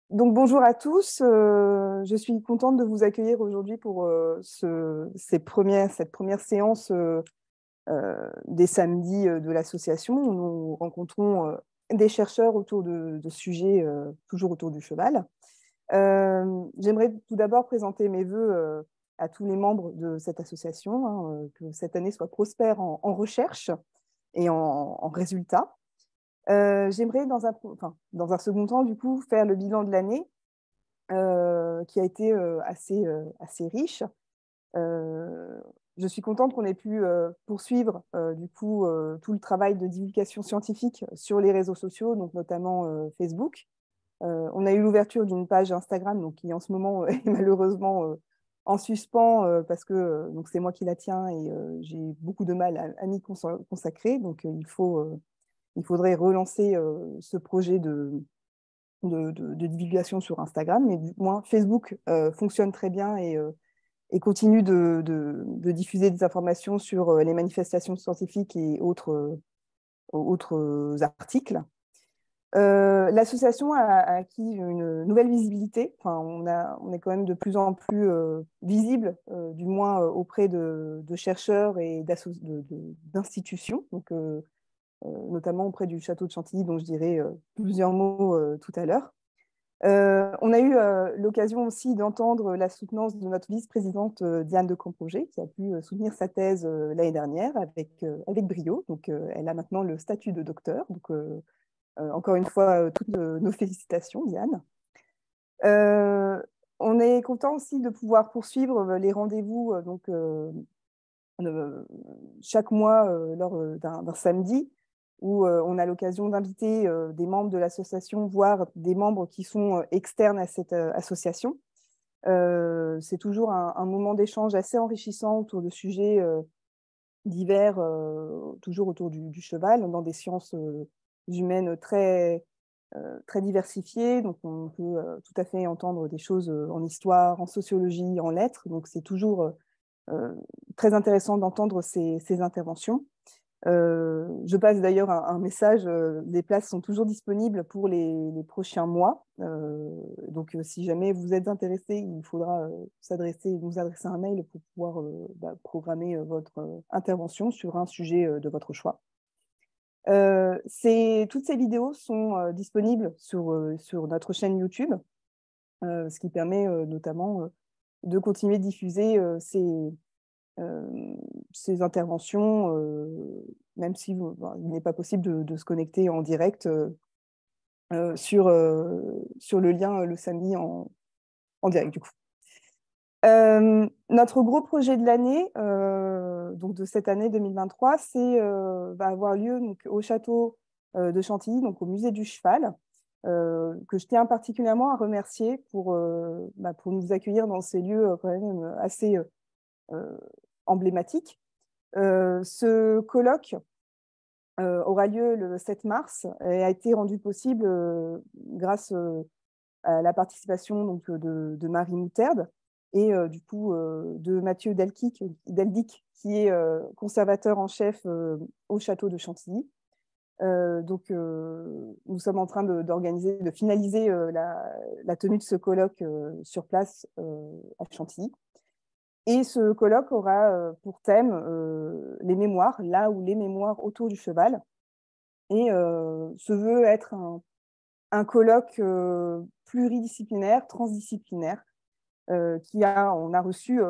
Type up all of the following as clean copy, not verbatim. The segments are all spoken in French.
Donc bonjour à tous, je suis contente de vous accueillir aujourd'hui pour cette première séance des samedis de l'association où nous rencontrons des chercheurs autour de sujets toujours autour du cheval. J'aimerais tout d'abord présenter mes vœux à tous les membres de cette association, hein, que cette année soit prospère en recherche et en résultats. J'aimerais dans un second temps, du coup, faire le bilan de l'année qui a été assez riche. Euh, je suis contente qu'on ait pu poursuivre du coup tout le travail de divulgation scientifique sur les réseaux sociaux, donc notamment Facebook. On a eu l'ouverture d'une page Instagram donc, qui en ce moment est malheureusement en suspens parce que donc c'est moi qui la tiens et j'ai beaucoup de mal à m'y consacrer. Donc il faudrait relancer ce projet de divulgation sur Instagram, mais du moins Facebook fonctionne très bien et continue de diffuser des informations sur les manifestations scientifiques et autres articles. L'association a acquis une nouvelle visibilité. Enfin, on est quand même de plus en plus visible, du moins auprès de chercheurs et d'institutions, donc, notamment auprès du château de Chantilly, dont je dirai plusieurs mots tout à l'heure. On a eu l'occasion aussi d'entendre la soutenance de notre vice-présidente Diane de Camproger, qui a pu soutenir sa thèse l'année dernière avec brio. Donc, elle a maintenant le statut de docteur. Donc, encore une fois, toutes nos félicitations, Diane. Euh, on est content aussi de pouvoir poursuivre les rendez-vous euh, chaque mois lors d'un samedi où on a l'occasion d'inviter des membres de l'association, voire des membres qui sont externes à cette association. C'est toujours un moment d'échange assez enrichissant autour de sujets divers, toujours autour du cheval, dans des sciences humaines très diversifiées. Donc, on peut tout à fait entendre des choses en histoire, en sociologie, en lettres. Donc, c'est toujours euh, très intéressant d'entendre ces interventions. Je passe d'ailleurs un message, les places sont toujours disponibles pour les prochains mois. Donc, si jamais vous êtes intéressé, il faudra nous adresser un mail pour pouvoir programmer votre intervention sur un sujet de votre choix. Toutes ces vidéos sont disponibles sur notre chaîne YouTube, ce qui permet notamment de continuer de diffuser euh, ces interventions, même si il n'est pas possible de se connecter en direct sur le lien le samedi en direct du coup. Notre gros projet de l'année, donc de cette année 2023, va avoir lieu donc, au château de Chantilly, donc au musée du cheval, que je tiens particulièrement à remercier pour nous accueillir dans ces lieux quand même assez euh, emblématiques. Ce colloque aura lieu le 7 mars et a été rendu possible grâce à la participation donc, de Marie Moutarde et du coup de Mathieu Deldic, qui est conservateur en chef au château de Chantilly. Nous sommes en train de finaliser la tenue de ce colloque sur place à Chantilly. Et ce colloque aura pour thème les mémoires, là où les mémoires autour du cheval, et se veut être un colloque pluridisciplinaire, transdisciplinaire, on a reçu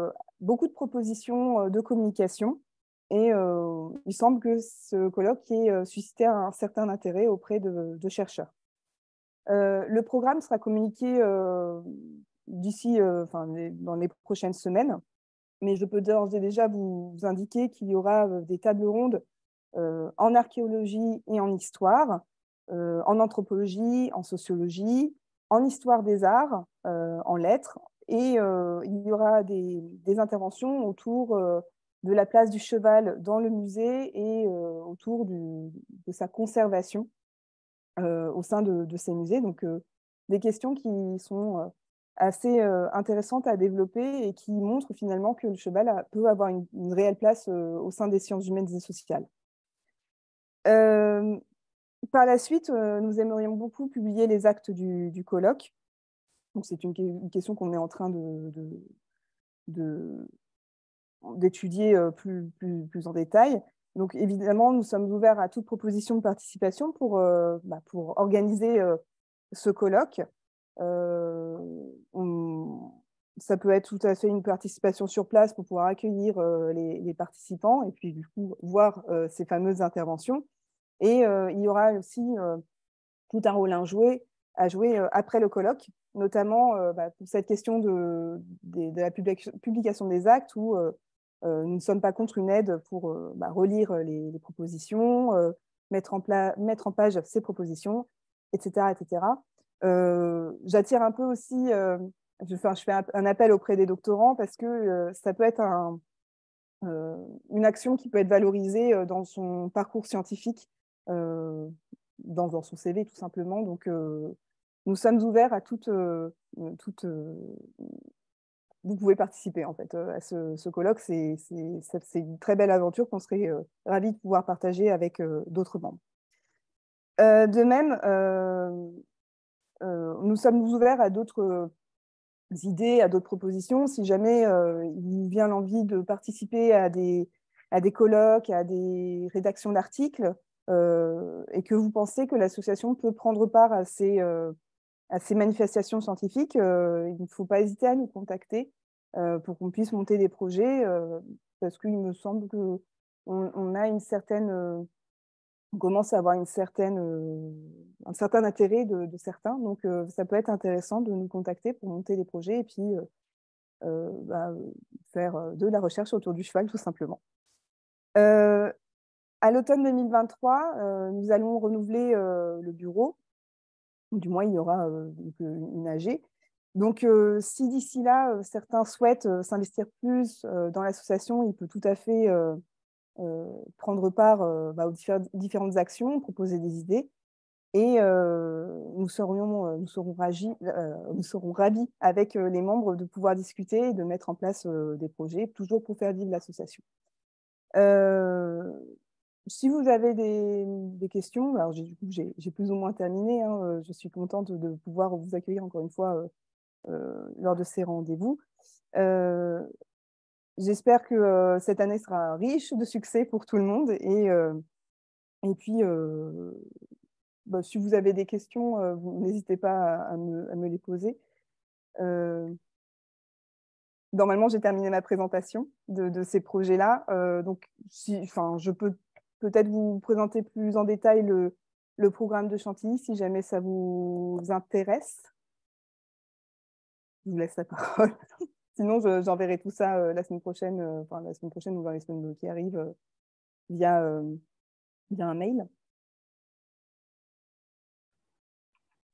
beaucoup de propositions de communication, et il semble que ce colloque ait suscité un certain intérêt auprès de chercheurs. Le programme sera communiqué dans les prochaines semaines, mais je peux d'ores et déjà vous indiquer qu'il y aura des tables rondes en archéologie et en histoire, en anthropologie, en sociologie, en histoire des arts, en lettres, et il y aura des interventions autour de la place du cheval dans le musée et autour de sa conservation au sein de ces musées. Donc, des questions qui sont assez intéressantes à développer et qui montrent finalement que le cheval peut avoir une réelle place au sein des sciences humaines et sociales. Euh, Par la suite, nous aimerions beaucoup publier les actes du colloque. Donc, c'est une question qu'on est en train d'étudier plus en détail. Donc, évidemment, nous sommes ouverts à toute proposition de participation pour organiser ce colloque. Ça peut être tout à fait une participation sur place pour pouvoir accueillir les participants et puis du coup voir ces fameuses interventions. Et il y aura aussi tout un rôle à jouer après le colloque, notamment pour cette question de la publication des actes où nous ne sommes pas contre une aide pour relire les propositions, mettre en page ces propositions, etc. etc. J'attire un peu aussi, je fais un appel auprès des doctorants parce que ça peut être une action qui peut être valorisée dans son parcours scientifique, dans son CV tout simplement. Donc, nous sommes ouverts à vous pouvez participer en fait à ce colloque. C'est une très belle aventure qu'on serait ravis de pouvoir partager avec d'autres membres. De même, nous sommes ouverts à d'autres idées, à d'autres propositions. Si jamais il vous vient l'envie de participer à des colloques, à des rédactions d'articles, et que vous pensez que l'association peut prendre part à ces manifestations scientifiques, il ne faut pas hésiter à nous contacter pour qu'on puisse monter des projets, parce qu'il me semble qu'on a une certaine... on commence à avoir un certain intérêt de certains. Donc, ça peut être intéressant de nous contacter pour monter des projets et puis faire de la recherche autour du cheval, tout simplement. À l'automne 2023, nous allons renouveler le bureau. Du moins, il y aura une AG. Donc, si d'ici là, certains souhaitent s'investir plus dans l'association, il peut tout à fait prendre part aux différentes actions, proposer des idées. Et nous serons ravis avec les membres de pouvoir discuter et de mettre en place des projets, toujours pour faire vivre l'association. Si vous avez des questions, alors j'ai plus ou moins terminé, hein, je suis contente de pouvoir vous accueillir encore une fois lors de ces rendez-vous. J'espère que cette année sera riche de succès pour tout le monde. Et puis, si vous avez des questions, n'hésitez pas à me les poser. Normalement, j'ai terminé ma présentation de ces projets-là. Donc, je peux peut-être vous présenter plus en détail le programme de Chantilly, si jamais ça vous intéresse. Je vous laisse la parole. Sinon, j'enverrai tout ça la semaine prochaine, la semaine prochaine ou dans les semaines qui arrivent, via un mail.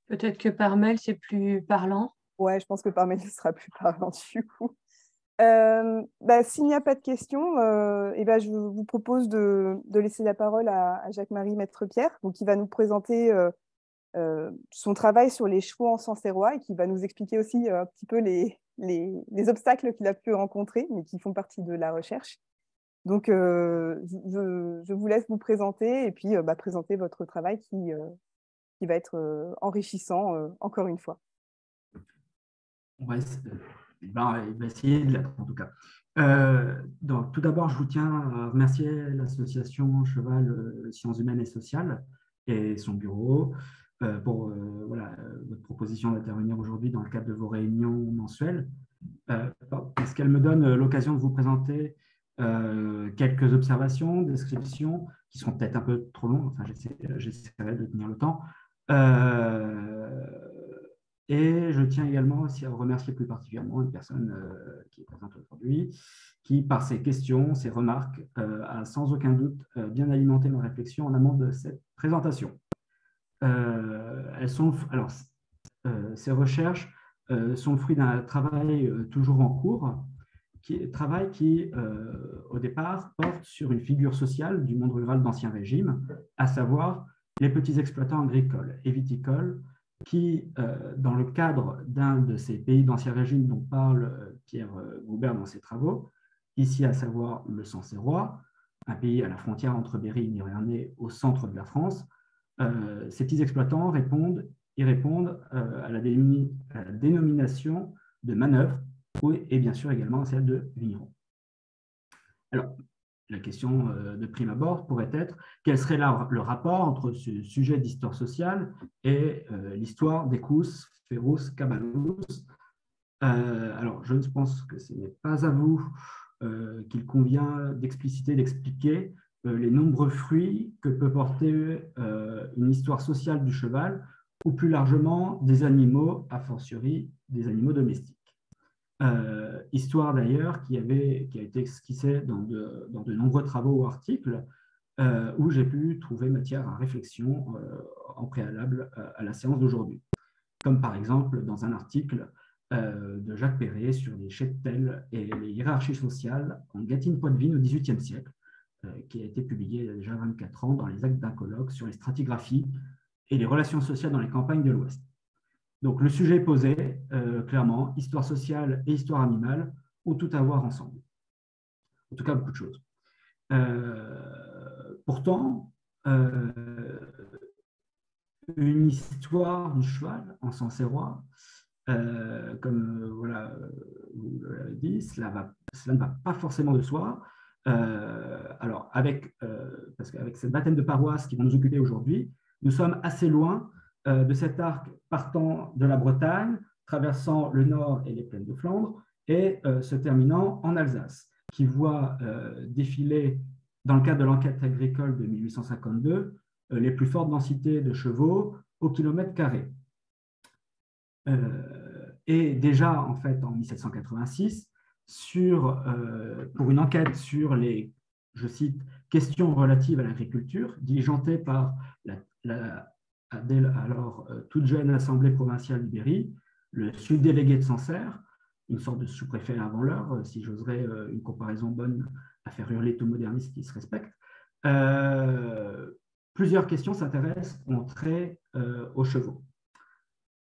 Peut-être que par mail, c'est plus parlant. Ouais, je pense que par mail, ce sera plus parlant du coup. S'il n'y a pas de questions, je vous propose de laisser la parole à Jacques-Marie Maître-Pierre, qui va nous présenter son travail sur les chevaux en Sancerrois et qui va nous expliquer aussi un petit peu les obstacles qu'il a pu rencontrer, mais qui font partie de la recherche. Donc, je vous laisse vous présenter et puis présenter votre travail qui va être enrichissant encore une fois. Il va essayer de l'être, en tout cas. Donc, tout d'abord, je vous tiens à remercier l'association Cheval Sciences Humaines et Sociales et son bureau pour votre proposition d'intervenir aujourd'hui dans le cadre de vos réunions mensuelles, parce qu'elle me donne l'occasion de vous présenter quelques observations, descriptions, qui seront peut-être un peu trop longues, enfin, j'essaierai de tenir le temps. Et je tiens également aussi à remercier plus particulièrement une personne qui est présente aujourd'hui, qui, par ses questions, ses remarques, a sans aucun doute bien alimenté ma réflexion en amont de cette présentation. Ces recherches sont le fruit d'un travail toujours en cours, travail qui, au départ, porte sur une figure sociale du monde rural d'Ancien Régime, à savoir les petits exploitants agricoles et viticoles, qui, dans le cadre d'un de ces pays d'Ancien Régime dont parle Pierre Goubert dans ses travaux, ici à savoir le Sancerrois, un pays à la frontière entre Berry et Nivernais au centre de la France, ces petits exploitants répondent y répondent à la dénomination de manœuvre et bien sûr également à celle de vigneron. Alors, la question de prime abord pourrait être quel serait le rapport entre ce sujet d'histoire sociale et l'histoire d'Ecus, Ferus, Cabalus. Alors, je pense que ce n'est pas à vous qu'il convient d'expliciter, d'expliquer les nombreux fruits que peut porter une histoire sociale du cheval, ou plus largement des animaux, a fortiori des animaux domestiques. Histoire d'ailleurs qui a été esquissée dans de nombreux travaux ou articles où j'ai pu trouver matière à réflexion en préalable à la séance d'aujourd'hui. Comme par exemple dans un article de Jacques Perret sur les cheptels et les hiérarchies sociales en Gâtine-Poitevine au XVIIIe siècle, qui a été publié il y a déjà 24 ans dans les actes d'un colloque sur les stratigraphies et les relations sociales dans les campagnes de l'Ouest. Donc, le sujet est posé, clairement, histoire sociale et histoire animale ont tout à voir ensemble. En tout cas, beaucoup de choses. Pourtant, une histoire du cheval en Sancerrois, comme voilà, vous l'avez dit, cela ne va pas forcément de soi. Alors, parce qu'avec cette vingtaine de paroisses qui vont nous occuper aujourd'hui, nous sommes assez loin de cet arc partant de la Bretagne, traversant le nord et les plaines de Flandre, et se terminant en Alsace, qui voit défiler, dans le cadre de l'enquête agricole de 1852, les plus fortes densités de chevaux au kilomètre carré. Et déjà, en fait, en 1786, pour une enquête sur les, je cite, questions relatives à l'agriculture, diligentée par alors toute jeune assemblée provinciale du Berry, le subdélégué de Sancerre, une sorte de sous-préfet avant l'heure, si j'oserais une comparaison bonne à faire hurler tout moderniste qui se respecte. Plusieurs questions s'intéressent en trait aux chevaux.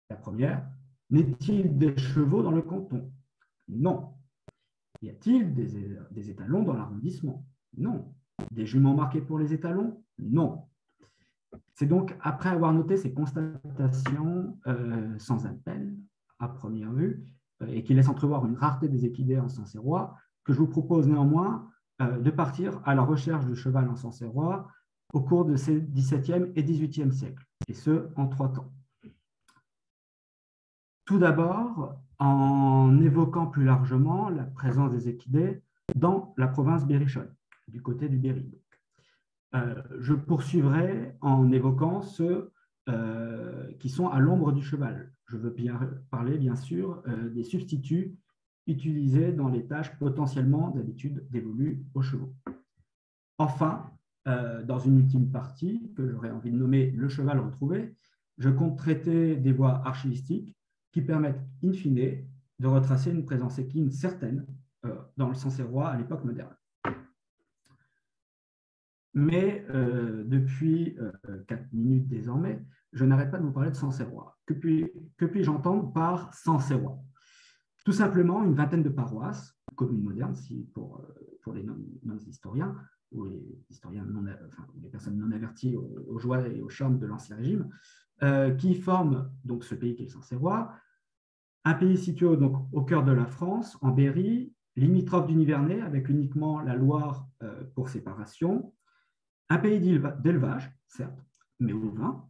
La première, n'est-il des chevaux dans le canton? Non. Y a-t-il des étalons dans l'arrondissement? Non. Des juments marqués pour les étalons? Non. C'est donc après avoir noté ces constatations sans appel, à première vue, et qui laissent entrevoir une rareté des équidés en Sancerrois, que je vous propose néanmoins de partir à la recherche du cheval en Sancerrois au cours de ces XVIIe et XVIIIe siècles, et ce, en 3 temps. Tout d'abord, en évoquant plus largement la présence des équidés dans la province berrichonne, du côté du Berry. Je poursuivrai en évoquant ceux qui sont à l'ombre du cheval. Je veux bien parler, bien sûr, des substituts utilisés dans les tâches potentiellement d'habitude dévolues aux chevaux. Enfin, dans une ultime partie, que j'aurais envie de nommer le cheval retrouvé, je compte traiter des voies archivistiques qui permettent, in fine, de retracer une présence équine certaine dans le Sancerrois à l'époque moderne. Mais depuis 4 minutes désormais, je n'arrête pas de vous parler de Sancerrois. Que puis-je entendre par Sancerrois? Tout simplement une vingtaine de paroisses, communes modernes pour les non-historiens, ou les historiens les personnes non averties aux joies et aux charmes de l'Ancien Régime, qui forment donc ce pays qui est le Sancerrois, un pays situé donc au cœur de la France, en Berry, limitrophe du Nivernais, avec uniquement la Loire pour séparation, un pays d'élevage, certes, mais au vin,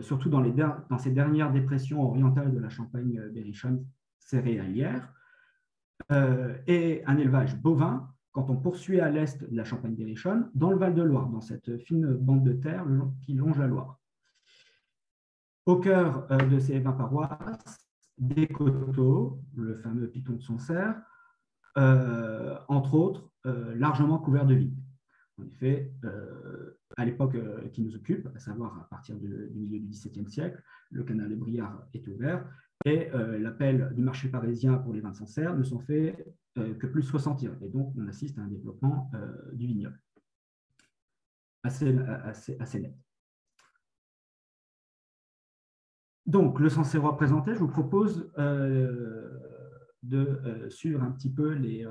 surtout dans ces dernières dépressions orientales de la Champagne berrichonne céréalière, et un élevage bovin quand on poursuit à l'est de la Champagne berrichonne, dans le Val-de-Loire, dans cette fine bande de terre qui longe la Loire. Au cœur de ces 20 paroisses, des coteaux, le fameux Piton de Sancerre, entre autres, largement couverts de vignes. En effet, à l'époque qui nous occupe, à savoir à partir du milieu du XVIIe siècle, le canal de Briare est ouvert et l'appel du marché parisien pour les vins de Sancerre ne sont faits que plus ressentir. Et donc, on assiste à un développement du vignoble assez net. Donc, le Sancerrois présenté, je vous propose de suivre un petit peu les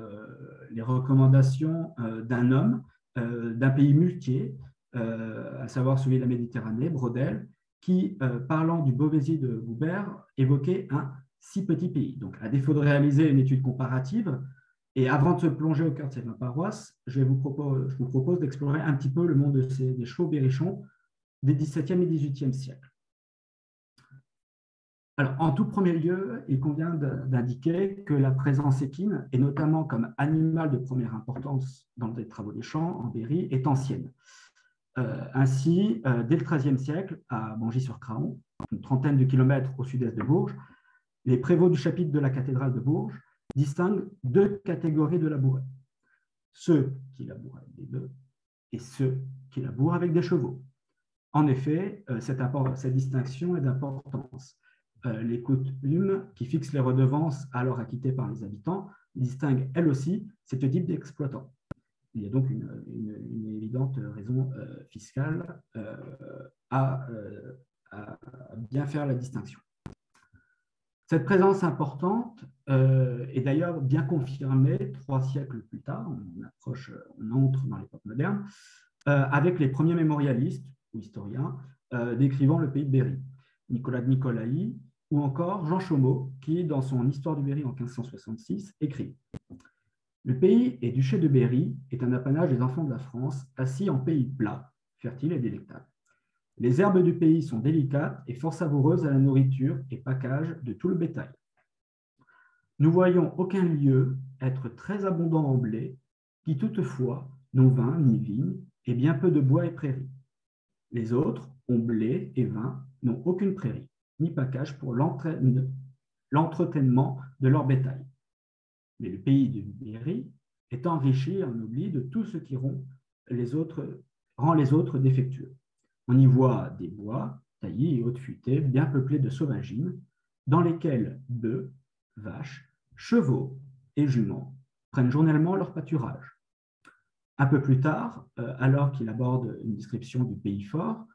recommandations d'un homme, d'un pays muletier, à savoir celui de la Méditerranée, Brodel, qui, parlant du Beauvaisis de Goubert, évoquait un si petit pays. Donc, à défaut de réaliser une étude comparative, et avant de se plonger au cœur de ces 20 paroisses, je vous propose d'explorer un petit peu le monde des chevaux berrichons des XVIIe et XVIIIe siècles. Alors, en tout premier lieu, il convient d'indiquer que la présence équine, et notamment comme animal de première importance dans les travaux des champs en Berry, est ancienne. Ainsi, dès le XIIIe siècle, à Bangis-sur-Craon, une trentaine de kilomètres au sud-est de Bourges, les prévôts du chapitre de la cathédrale de Bourges distinguent deux catégories de labourés. Ceux qui labourent avec des bœufs et ceux qui labourent avec des chevaux. En effet, cette distinction est d'importance. Les coutumes qui fixent les redevances alors acquittées par les habitants distinguent elles aussi ce type d'exploitants. Il y a donc une évidente raison fiscale à bien faire la distinction. Cette présence importante est d'ailleurs bien confirmée 3 siècles plus tard, on entre dans l'époque moderne, avec les premiers mémorialistes ou historiens décrivant le pays de Berry, Nicolas de Nicolaï ou encore Jean Chaumot, qui, dans son Histoire du Berry en 1566, écrit « Le pays et duché de Berry est un apanage des enfants de la France, assis en pays plat, fertile et délectable. Les herbes du pays sont délicates et fort savoureuses à la nourriture et package de tout le bétail. Nous voyons aucun lieu être très abondant en blé, qui toutefois n'ont vin ni vigne, et bien peu de bois et prairies. Les autres ont blé et vin, n'ont aucune prairie, ni package pour l'entretènement de leur bétail. Mais le pays de Berry est enrichi et ennobli de tout ce qui rend les autres défectueux. On y voit des bois, taillis et hautes futaies, bien peuplés de sauvagines, dans lesquels bœufs, vaches, chevaux et juments prennent journellement leur pâturage. Un peu plus tard, alors qu'il aborde une description du pays fort,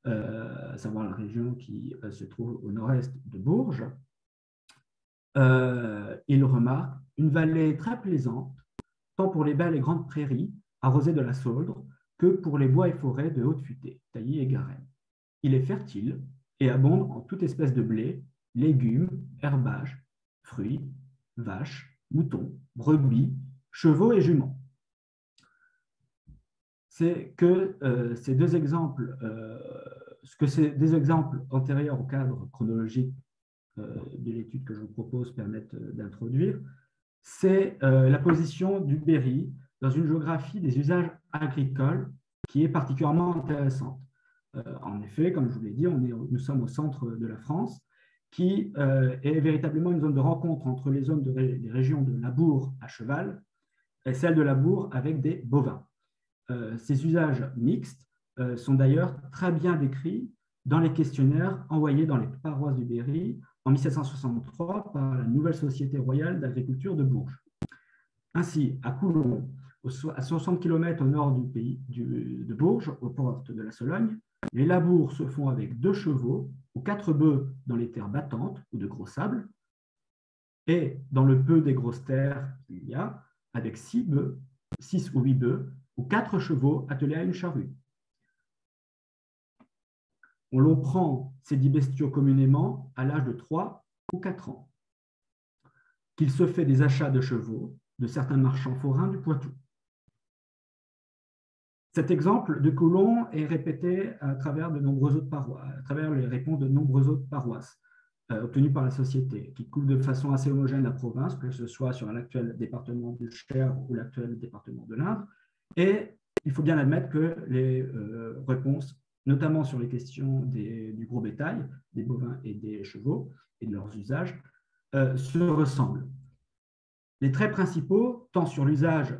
à savoir la région qui se trouve au nord-est de Bourges, il remarque une vallée très plaisante, tant pour les belles et grandes prairies arrosées de la Sauldre que pour les bois et forêts de haute futée, taillis et garenne. Il est fertile et abonde en toute espèce de blé, légumes, herbages, fruits, vaches, moutons, brebis, chevaux et juments. C'est que ces deux exemples antérieurs au cadre chronologique de l'étude que je vous propose permettent d'introduire, c'est la position du Berry dans une géographie des usages agricoles qui est particulièrement intéressante. En effet, comme je vous l'ai dit, nous sommes au centre de la France, qui est véritablement une zone de rencontre entre les zones des régions de labour à cheval et celles de labour avec des bovins. Ces usages mixtes sont d'ailleurs très bien décrits dans les questionnaires envoyés dans les paroisses du Berry en 1763 par la Nouvelle Société royale d'agriculture de Bourges. Ainsi, à Coulon, à 60 km au nord du pays de Bourges, aux portes de la Sologne, les labours se font avec 2 chevaux ou 4 bœufs dans les terres battantes ou de gros sable, et dans le peu des grosses terres qu'il y a, avec 6 ou 8 bœufs ou 4 chevaux attelés à une charrue. On l'on prend ces 10 bestiaux communément à l'âge de 3 ou 4 ans, qu'il se fait des achats de chevaux de certains marchands forains du Poitou. Cet exemple de Coulon est répété à travers les réponses de nombreuses autres paroisses obtenues par la société, qui couvrent de façon assez homogène la province, que ce soit sur l'actuel département du Cher ou l'actuel département de l'Indre. Et il faut bien admettre que les réponses, notamment sur les questions du gros bétail, des bovins et des chevaux, et de leurs usages, se ressemblent. Les traits principaux, tant sur l'usage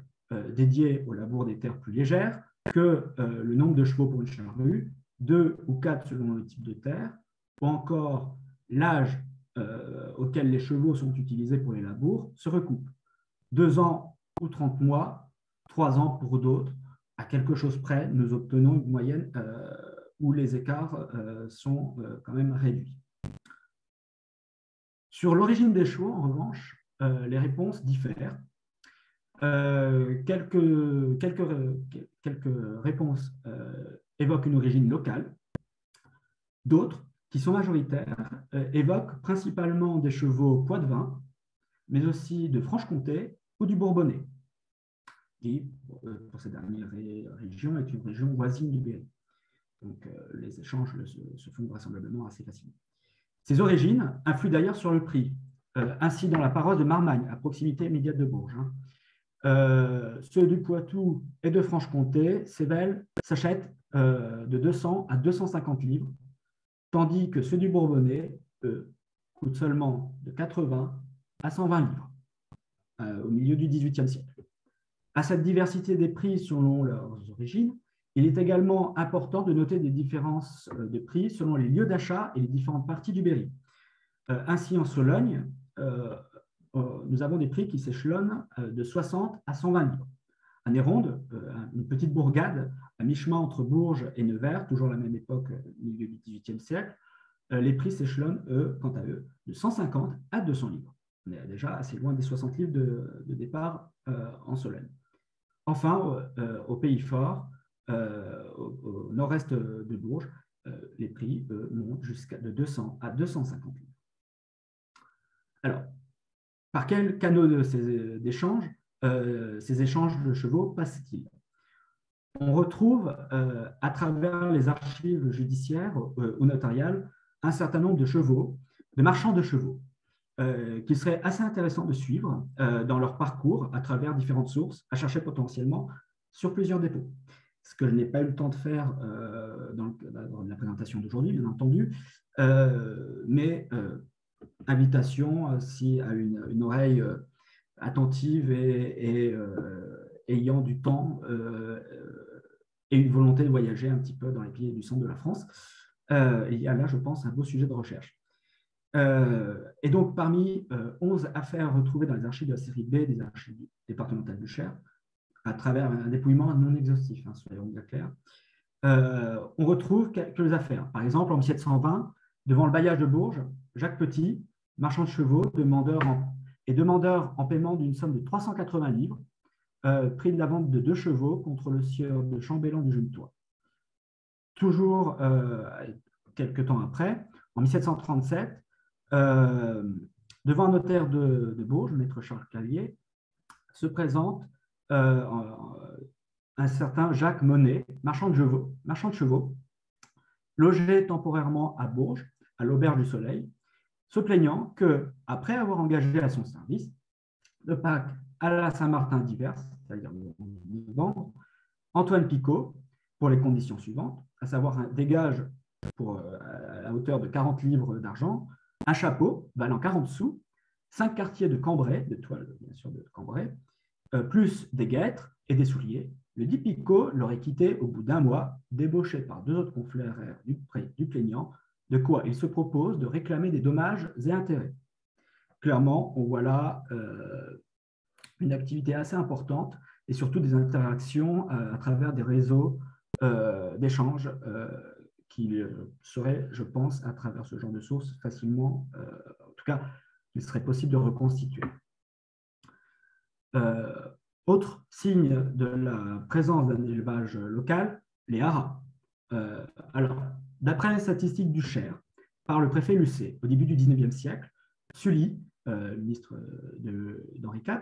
dédié au labour des terres plus légères, que le nombre de chevaux pour une charrue, 2 ou 4 selon le type de terre, ou encore l'âge auquel les chevaux sont utilisés pour les labours, se recoupent. 2 ans ou 30 mois, 3 ans pour d'autres. À quelque chose près, nous obtenons une moyenne où les écarts sont quand même réduits. Sur l'origine des chevaux, en revanche, les réponses diffèrent. Quelques réponses évoquent une origine locale. D'autres, qui sont majoritaires, évoquent principalement des chevaux poitevins, mais aussi de Franche-Comté ou du Bourbonnais, qui, pour cette dernière région, est une région voisine du Berry. Donc, les échanges se font vraisemblablement assez facilement. Ces origines influent d'ailleurs sur le prix. Ainsi, dans la paroisse de Marmagne, à proximité immédiate de Bourges, ceux du Poitou et de Franche-Comté s'achètent de 200 à 250 livres, tandis que ceux du Bourbonnais, eux, coûtent seulement de 80 à 120 livres au milieu du XVIIIe siècle. À cette diversité des prix selon leurs origines, il est également important de noter des différences de prix selon les lieux d'achat et les différentes parties du Berry. Ainsi, en Sologne, nous avons des prix qui s'échelonnent de 60 à 120 livres. À Néronde, une petite bourgade à mi-chemin entre Bourges et Nevers, toujours la même époque, milieu du XVIIIe siècle, les prix s'échelonnent, quant à eux, de 150 à 200 livres. On est déjà assez loin des 60 livres de départ en Sologne. Enfin, au Pays Fort, au nord-est de Bourges, les prix montent jusqu'à de 200 à 250 livres. Alors, par quel canaux d'échange ces échanges de chevaux passent-ils? On retrouve à travers les archives judiciaires ou notariales un certain nombre de chevaux, de marchands de chevaux, qu'il serait assez intéressant de suivre dans leur parcours à travers différentes sources, à chercher potentiellement sur plusieurs dépôts. Ce que je n'ai pas eu le temps de faire dans la présentation d'aujourd'hui, bien entendu, mais invitation aussi à une oreille attentive et ayant du temps et une volonté de voyager un petit peu dans les pays du centre de la France. Il y a là, je pense, un beau sujet de recherche. Et donc, parmi 11 affaires retrouvées dans les archives de la série B des archives départementales du Cher, à travers un dépouillement non exhaustif, soyons bien clairs, on retrouve quelques affaires. Par exemple, en 1720, devant le bailliage de Bourges, Jacques Petit, marchand de chevaux, demandeur en paiement d'une somme de 380 livres, prix de la vente de 2 chevaux contre le sieur de Chambellan du Genetois. Toujours quelques temps après, en 1737, devant un notaire de Bourges, maître Charles Callier, se présente un certain Jacques Monet, marchand de chevaux, logé temporairement à Bourges, à l'Auberge du Soleil, se plaignant que, après avoir engagé à son service, de Pâques à la Saint-Martin diverses, c'est-à-dire novembre, Antoine Picot, pour les conditions suivantes, à savoir un dégage à la hauteur de 40 livres d'argent, un chapeau valant 40 sous, 5 quartiers de cambrai, de toile bien sûr de cambrai, plus des guêtres et des souliers. Le dit Picot l'aurait quitté au bout d'un mois, débauché par 2 autres confrères du plaignant, de quoi il se propose de réclamer des dommages et intérêts. Clairement, on voit là une activité assez importante et surtout des interactions à travers des réseaux d'échanges qui seraient, je pense, à travers ce genre de sources, facilement, en tout cas, il serait possible de reconstituer. Autre signe de la présence d'un élevage local, les haras. Alors, d'après les statistiques du Cher, par le préfet Lucé, au début du XIXe siècle, Sully, ministre d'Henri IV,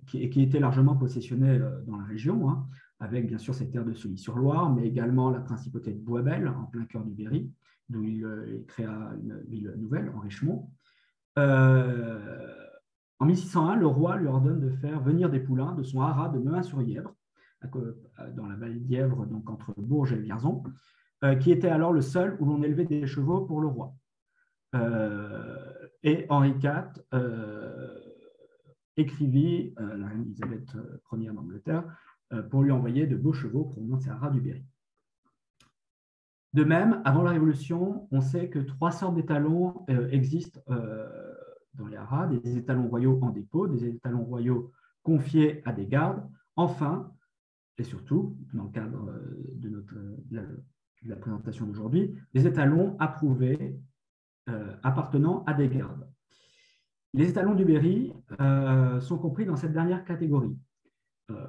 qui était largement possessionné dans la région, avec bien sûr ses terres de Sully-sur-Loire, mais également la principauté de Boisbel, en plein cœur du Berry, d'où il créa une ville nouvelle, en Richemont. En 1601, le roi lui ordonne de faire venir des poulains de son haras de Mehun-sur-Yèvre, dans la vallée d'Yèvre, donc entre Bourges et Vierzon, qui était alors le seul où l'on élevait des chevaux pour le roi. Et Henri IV écrivit à la reine Elisabeth Ier d'Angleterre pour lui envoyer de beaux chevaux provenant de ses haras du Berry. De même, avant la Révolution, on sait que 3 sortes d'étalons existent dans les haras, des étalons royaux en dépôt, des étalons royaux confiés à des gardes, enfin, et surtout, dans le cadre de la présentation d'aujourd'hui, des étalons approuvés appartenant à des gardes. Les étalons du Berry sont compris dans cette dernière catégorie.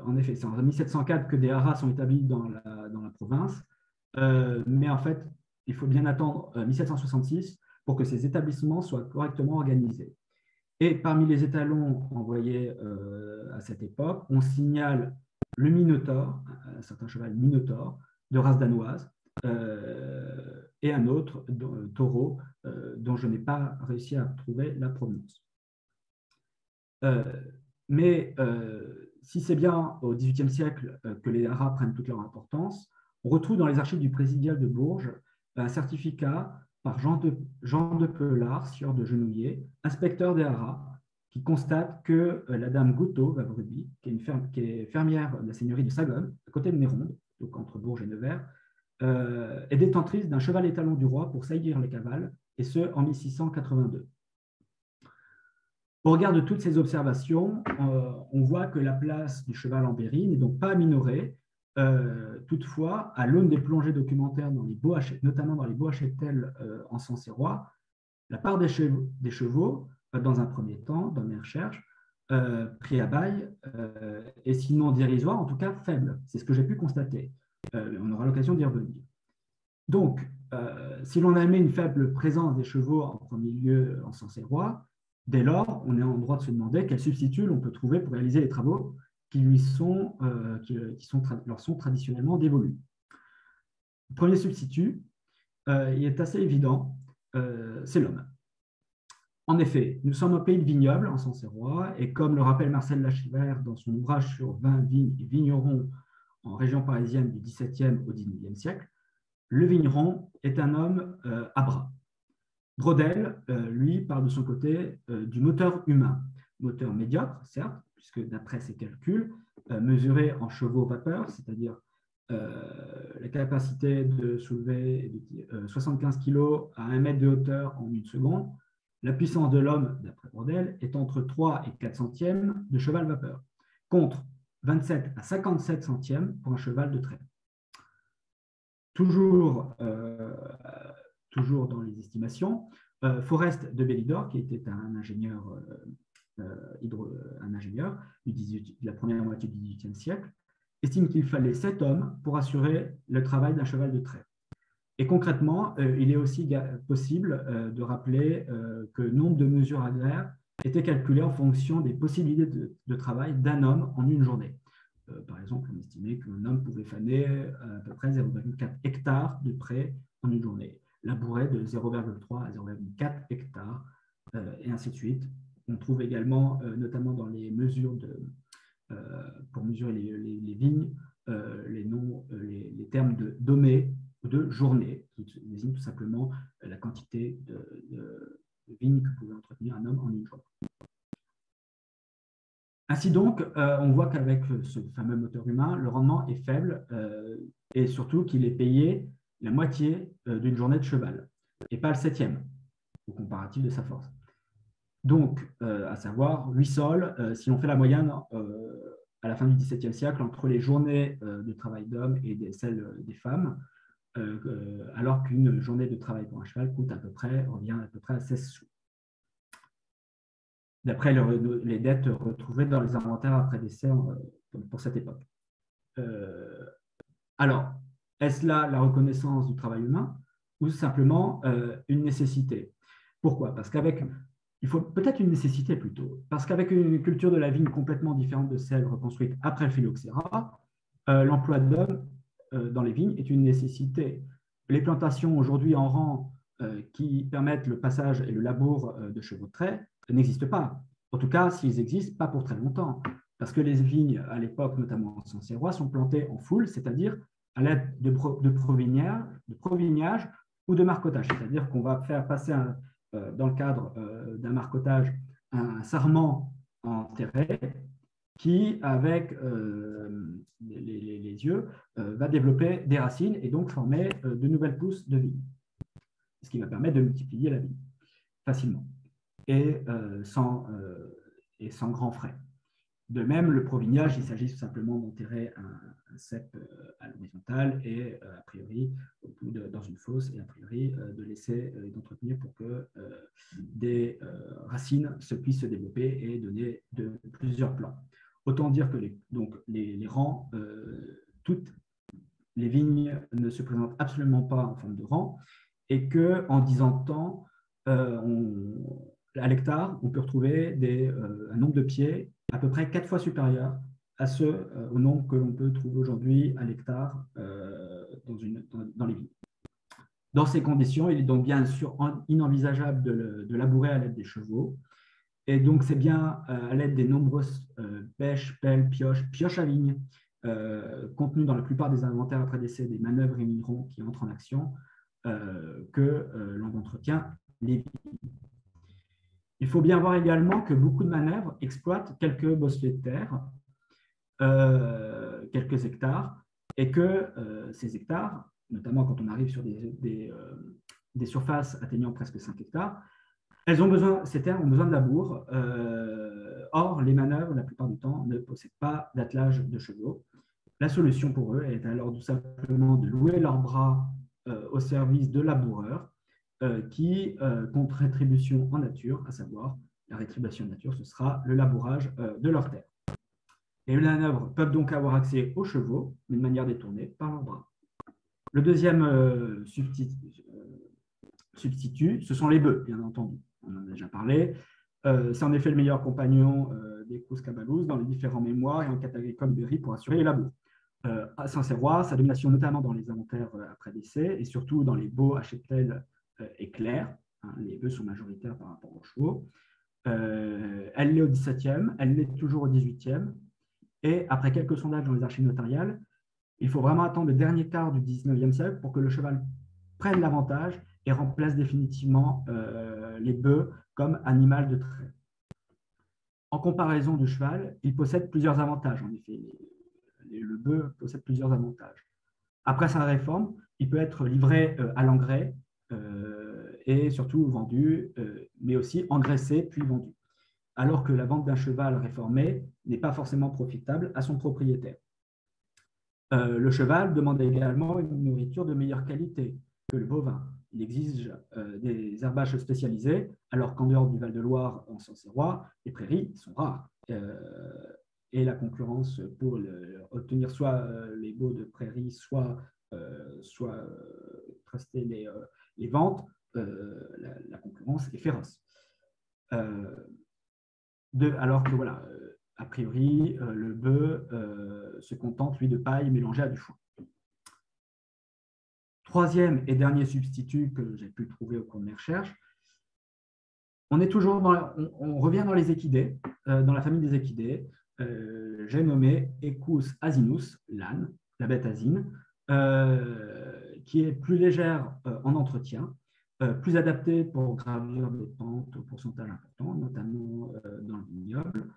En effet, c'est en 1704 que des haras sont établis dans la province, mais en fait, il faut bien attendre 1766 pour que ces établissements soient correctement organisés. Et parmi les étalons envoyés à cette époque, on signale le Minotaure, un certain cheval Minotaure, de race danoise, et un autre taureau dont je n'ai pas réussi à trouver la provenance. Mais si c'est bien au XVIIIe siècle que les haras prennent toute leur importance, on retrouve dans les archives du présidial de Bourges un certificat par Jean de Pelard, sieur de Genouillet, inspecteur des haras, qui constate que la dame Goutot Vavruby, qui est fermière de la seigneurie de Sagonne, à côté de Néronde, donc entre Bourges et Nevers, est détentrice d'un cheval étalon du roi pour saillir les cavales, et ce en 1682. Au regard de toutes ces observations, on voit que la place du cheval en Berry n'est donc pas minorée. Toutefois, à l'aune des plongées documentaires, notamment dans les Beaux-à-Châtel en Sancerrois, la part des chevaux, dans un premier temps, dans mes recherches, pris à bail, est sinon dérisoire, en tout cas faible. C'est ce que j'ai pu constater. On aura l'occasion d'y revenir. Donc, si l'on admet une faible présence des chevaux en premier lieu en Sancerrois, dès lors, on est en droit de se demander quel substitut l'on peut trouver pour réaliser les travaux qui leur sont traditionnellement dévolus. Le premier substitut, il est assez évident, c'est l'homme. En effet, nous sommes au pays de vignobles, en Sancerrois, et comme le rappelle Marcel Lachivert dans son ouvrage sur vin, vignes et vignerons en région parisienne du XVIIe au XIXe siècle, le vigneron est un homme à bras. Brodel, lui, parle de son côté du moteur humain. Moteur médiocre, certes, puisque d'après ses calculs, mesuré en chevaux-vapeur, c'est-à-dire la capacité de soulever 75 kg à 1 mètre de hauteur en 1 seconde, la puissance de l'homme, d'après Brodel, est entre 3 et 4 centièmes de cheval-vapeur, contre 27 à 57 centièmes pour un cheval de trait. Toujours dans les estimations, Forest de Bélidor, qui était un ingénieur, de la première moitié du XVIIIe siècle, estime qu'il fallait 7 hommes pour assurer le travail d'un cheval de trait. Et concrètement, il est aussi possible de rappeler que le nombre de mesures agraires était calculé en fonction des possibilités de travail d'un homme en une journée. Par exemple, on estimait qu'un homme pouvait faner à peu près 0,4 hectares de prés en une journée, labourer de 0,3 à 0,4 hectares, et ainsi de suite. On trouve également, notamment dans les mesures pour mesurer les vignes, les termes de domée ou de journée, qui désignent tout simplement la quantité de vignes que pouvait entretenir un homme en une journée. Ainsi donc, on voit qu'avec ce fameux moteur humain, le rendement est faible et surtout qu'il est payé la moitié d'une journée de cheval et pas le 7e au comparatif de sa force. Donc, à savoir 8 sols, si on fait la moyenne à la fin du XVIIe siècle entre les journées de travail d'hommes et celles des femmes, alors qu'une journée de travail pour un cheval revient à peu près à 16 sous. D'après les dettes retrouvées dans les inventaires après décès pour cette époque. Alors, est-ce là la reconnaissance du travail humain ou simplement une nécessité? Pourquoi? Parce il faut peut-être une nécessité plutôt, parce qu'avec une culture de la vigne complètement différente de celle reconstruite après le phylloxéra, l'emploi d'hommes dans les vignes est une nécessité. Les plantations aujourd'hui en rang qui permettent le passage et le labour de chevaux de trait n'existent pas. En tout cas, s'ils existent, pas pour très longtemps. Parce que les vignes, à l'époque, notamment en Sancerrois, sont plantées en foule, c'est-à-dire à l'aide de provignage ou de marcottage. C'est-à-dire qu'on va faire passer, dans le cadre d'un marcottage, un sarment en terret qui, avec les yeux, va développer des racines et donc former de nouvelles pousses de vigne. Ce qui va permettre de multiplier la vigne facilement et sans grands frais. De même, le provignage, il s'agit tout simplement d'enterrer un cep à l'horizontale et a priori dans une fosse et a priori de laisser et d'entretenir pour que des racines puissent se développer et donner plusieurs plants. Autant dire que les rangs, toute les vignes ne se présentent absolument pas en forme de rang et qu'en 10 ans de temps, à l'hectare, on peut retrouver un nombre de pieds à peu près 4 fois supérieur à ceux au nombre que l'on peut trouver aujourd'hui à l'hectare dans les vignes. Dans ces conditions, il est donc bien sûr inenvisageable de labourer à l'aide des chevaux. Et donc, c'est bien à l'aide des nombreuses bêches, pelles, pioches à vigne, contenues dans la plupart des inventaires après décès des manœuvres et vignerons qui entrent en action, que l'on entretient les vignes. Il faut bien voir également que beaucoup de manœuvres exploitent quelques bosselets de terre, quelques hectares, et que ces hectares, notamment quand on arrive sur des surfaces atteignant presque 5 hectares, ces terres ont besoin de labour. Or, les manœuvres, la plupart du temps, ne possèdent pas d'attelage de chevaux. La solution pour eux est alors tout simplement de louer leurs bras au service de laboureurs qui, contre rétribution en nature, à savoir la rétribution en nature, ce sera le labourage de leurs terres. Les manœuvres peuvent donc avoir accès aux chevaux, mais de manière détournée par leurs bras. Le deuxième substitut, ce sont les bœufs, bien entendu. On en a déjà parlé. C'est en effet le meilleur compagnon des Crous-Cabalous dans les différents mémoires et enquêtes agricoles du Berry pour assurer les labours. À Saint-Sérois, sa domination notamment dans les inventaires après décès et surtout dans les baux à cheptel est claire. Hein, les bœufs sont majoritaires par rapport aux chevaux. Elle l'est au XVIIe, elle l'est toujours au XVIIIe. Et après quelques sondages dans les archives notariales, il faut vraiment attendre le dernier quart du XIXe siècle pour que le cheval prenne l'avantage et remplace définitivement les bœufs comme animal de trait. En comparaison du cheval, il possède plusieurs avantages. En effet, le bœuf possède plusieurs avantages. Après sa réforme, il peut être livré à l'engrais et surtout vendu, mais aussi engraissé puis vendu. Alors que la vente d'un cheval réformé n'est pas forcément profitable à son propriétaire. Le cheval demande également une nourriture de meilleure qualité que le bovin. Il exige des herbages spécialisés, alors qu'en dehors du Val-de-Loire, en Sancerrois, les prairies sont rares. Et la concurrence pour obtenir soit les baux de prairies, soit truster les ventes, la concurrence est féroce. Alors que voilà, a priori, le bœuf se contente, lui, de paille mélangée à du foin. Troisième et dernier substitut que j'ai pu trouver au cours de mes recherches, on revient dans les équidés, dans la famille des équidés. J'ai nommé Equus asinus, l'âne, la bête asine, qui est plus légère en entretien, plus adaptée pour gravir des pentes au pourcentage important, notamment dans le vignoble,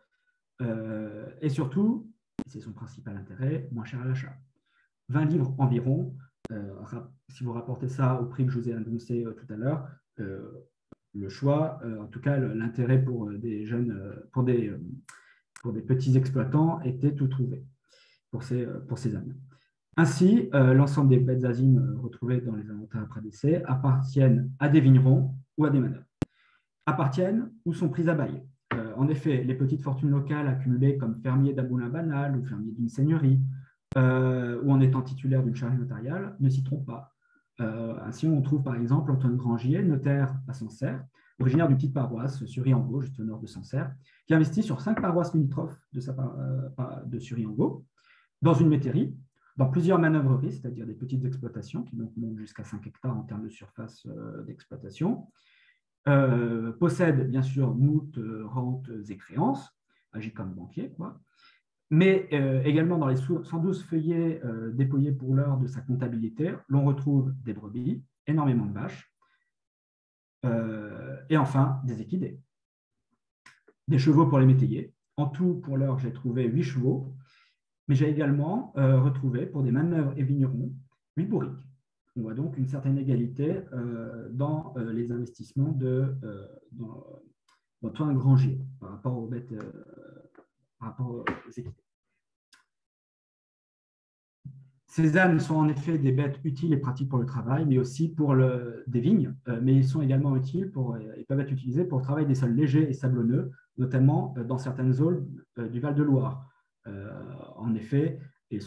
et surtout, c'est son principal intérêt, moins cher à l'achat. 20 livres environ, si vous rapportez ça au prix que je vous ai annoncé tout à l'heure, le choix, en tout cas l'intérêt pour des jeunes, pour des petits exploitants était tout trouvé pour ces ânes. Ainsi, l'ensemble des bêtes asines retrouvées dans les inventaires après décès appartiennent à des vignerons ou à des manœuvres. Appartiennent ou sont prises à bail. En effet, les petites fortunes locales accumulées comme fermier d'un moulin banal ou fermier d'une seigneurie ou en étant titulaire d'une charge notariale ne s'y trompent pas. Ainsi, on trouve par exemple Antoine Grangier, notaire à Sancerre, originaire d'une petite paroisse, Sury-en-Vaux, juste au nord de Sancerre, qui investit sur 5 paroisses limitrophes de Sury-en-Vaux, dans une métairie, dans plusieurs manœuvreries, c'est-à-dire des petites exploitations qui donc montent jusqu'à 5 hectares en termes de surface d'exploitation, possède bien sûr moult rentes et créances, agit comme banquier, quoi, mais également dans les 112 feuillets déployés pour l'heure de sa comptabilité, l'on retrouve des brebis, énormément de vaches, et enfin des équidés. Des chevaux pour les métayers. En tout, pour l'heure, j'ai trouvé 8 chevaux, mais j'ai également retrouvé pour des manœuvres et vignerons 8 bourriques. On voit donc une certaine égalité dans les investissements d'Antoine Grangier par rapport aux bêtes, par rapport aux équidés. Ces ânes sont en effet des bêtes utiles et pratiques pour le travail, mais aussi pour des vignes, mais ils sont également utiles ils peuvent être utilisés pour le travail des sols légers et sablonneux, notamment dans certaines zones du Val-de-Loire. En effet, et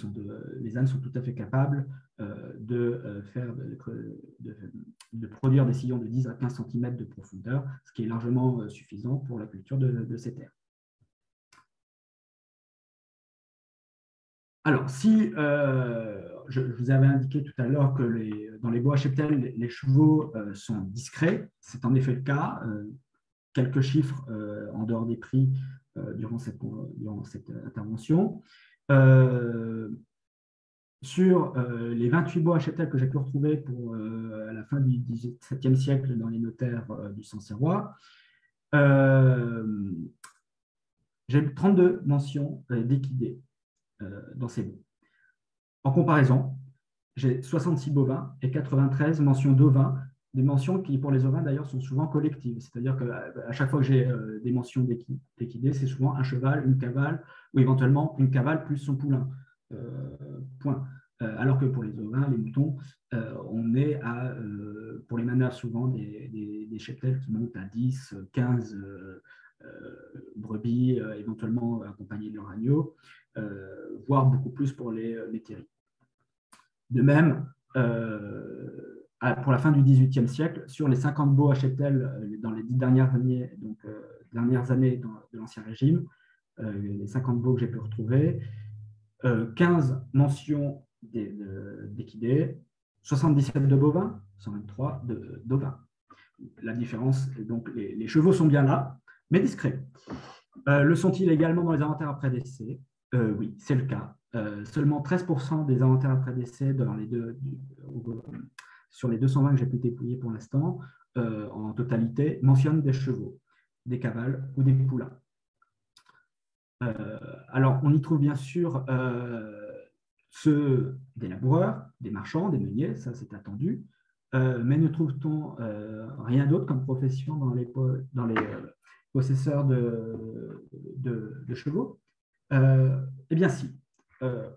les ânes sont tout à fait capables de produire des sillons de 10 à 15 cm de profondeur, ce qui est largement suffisant pour la culture de ces terres. Alors, si je vous avais indiqué tout à l'heure que dans les bois à cheptel, les chevaux sont discrets, c'est en effet le cas. Quelques chiffres en dehors des prix durant cette intervention. Sur les 28 bois à cheptel que j'ai pu retrouver à la fin du XVIIe siècle dans les notaires du Sancerrois, j'ai 32 mentions d'équidés dans ces baux. En comparaison, j'ai 66 bovins et 93 mentions d'ovins, des mentions qui, pour les ovins d'ailleurs, sont souvent collectives. C'est-à-dire qu'à chaque fois que j'ai des mentions d'équidés, c'est souvent un cheval, une cavale, ou éventuellement une cavale plus son poulain. Point. Alors que pour les ovins, les moutons, on est pour les manœuvres souvent des cheptels qui montent à 10, 15 brebis, éventuellement accompagnés de leur agneau, voire beaucoup plus pour les métairies. De même, pour la fin du XVIIIe siècle, sur les 50 baux à cheptel dans les 10 dernières années, de l'Ancien Régime, les 50 baux que j'ai pu retrouver, 15 mentions d'équidés, 77 de bovins, 123 d'ovins. La différence, donc les chevaux sont bien là, mais discrets. Le sont-ils également dans les inventaires après décès? Oui, c'est le cas. Seulement 13% des inventaires après décès sur les 220 que j'ai pu dépouiller pour l'instant, en totalité, mentionnent des chevaux, des cavales ou des poulains. Alors, on y trouve bien sûr des laboureurs, des marchands, des meuniers, ça c'est attendu, mais ne trouve-t-on rien d'autre comme profession dans les possesseurs de chevaux? Eh bien si.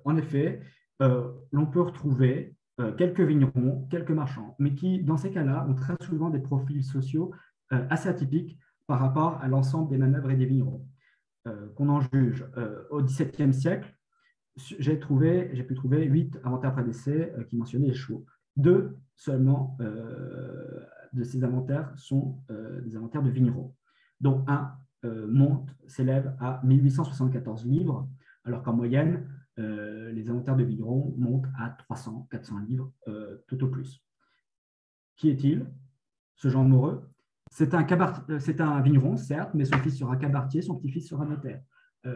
En effet, l'on peut retrouver quelques vignerons, quelques marchands, mais qui, dans ces cas-là, ont très souvent des profils sociaux assez atypiques par rapport à l'ensemble des manœuvres et des vignerons. Qu'on en juge, au XVIIe siècle, j'ai pu trouver 8 inventaires après décès qui mentionnaient les chevaux. 2 seulement de ces inventaires sont des inventaires de vignerons, dont un s'élève à 1874 livres, alors qu'en moyenne, les inventaires de vignerons montent à 300, 400 livres tout au plus. Qui est-il, ce Jean Moreux? C'est un vigneron, certes, mais son fils sera cabaretier, son petit-fils sera notaire.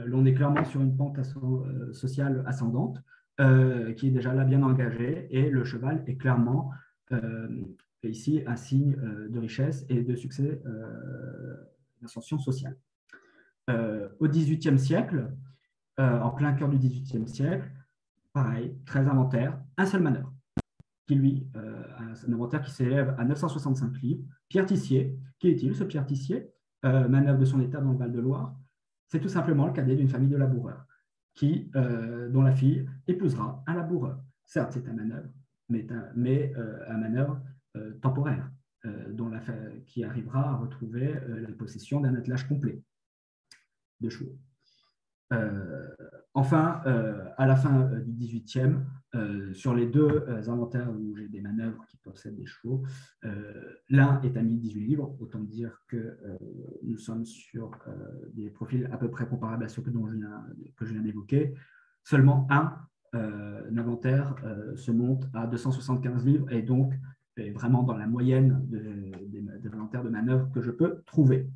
L'on est clairement sur une pente sociale ascendante, qui est déjà là bien engagée, et le cheval est clairement ici un signe de richesse et de succès d'ascension sociale. Au XVIIIe siècle, en plein cœur du XVIIIe siècle, pareil, 13 inventaires, un seul manœuvre, qui lui, un inventaire qui s'élève à 965 livres. Pierre Tissier, qui est-il ce Pierre Tissier? Manœuvre de son état dans le Val-de-Loire. C'est tout simplement le cadet d'une famille de laboureurs, dont la fille épousera un laboureur. Certes, c'est un manœuvre, mais un manœuvre temporaire, qui arrivera à retrouver la possession d'un attelage complet de chevaux. Enfin, à la fin du XVIIIe, sur les 2 inventaires où j'ai des manœuvres qui possèdent des chevaux, l'un est à 1018 livres, autant dire que nous sommes sur des profils à peu près comparables à ceux que je viens d'évoquer. Seulement un inventaire se monte à 275 livres et donc est vraiment dans la moyenne des inventaires de manœuvres que je peux trouver.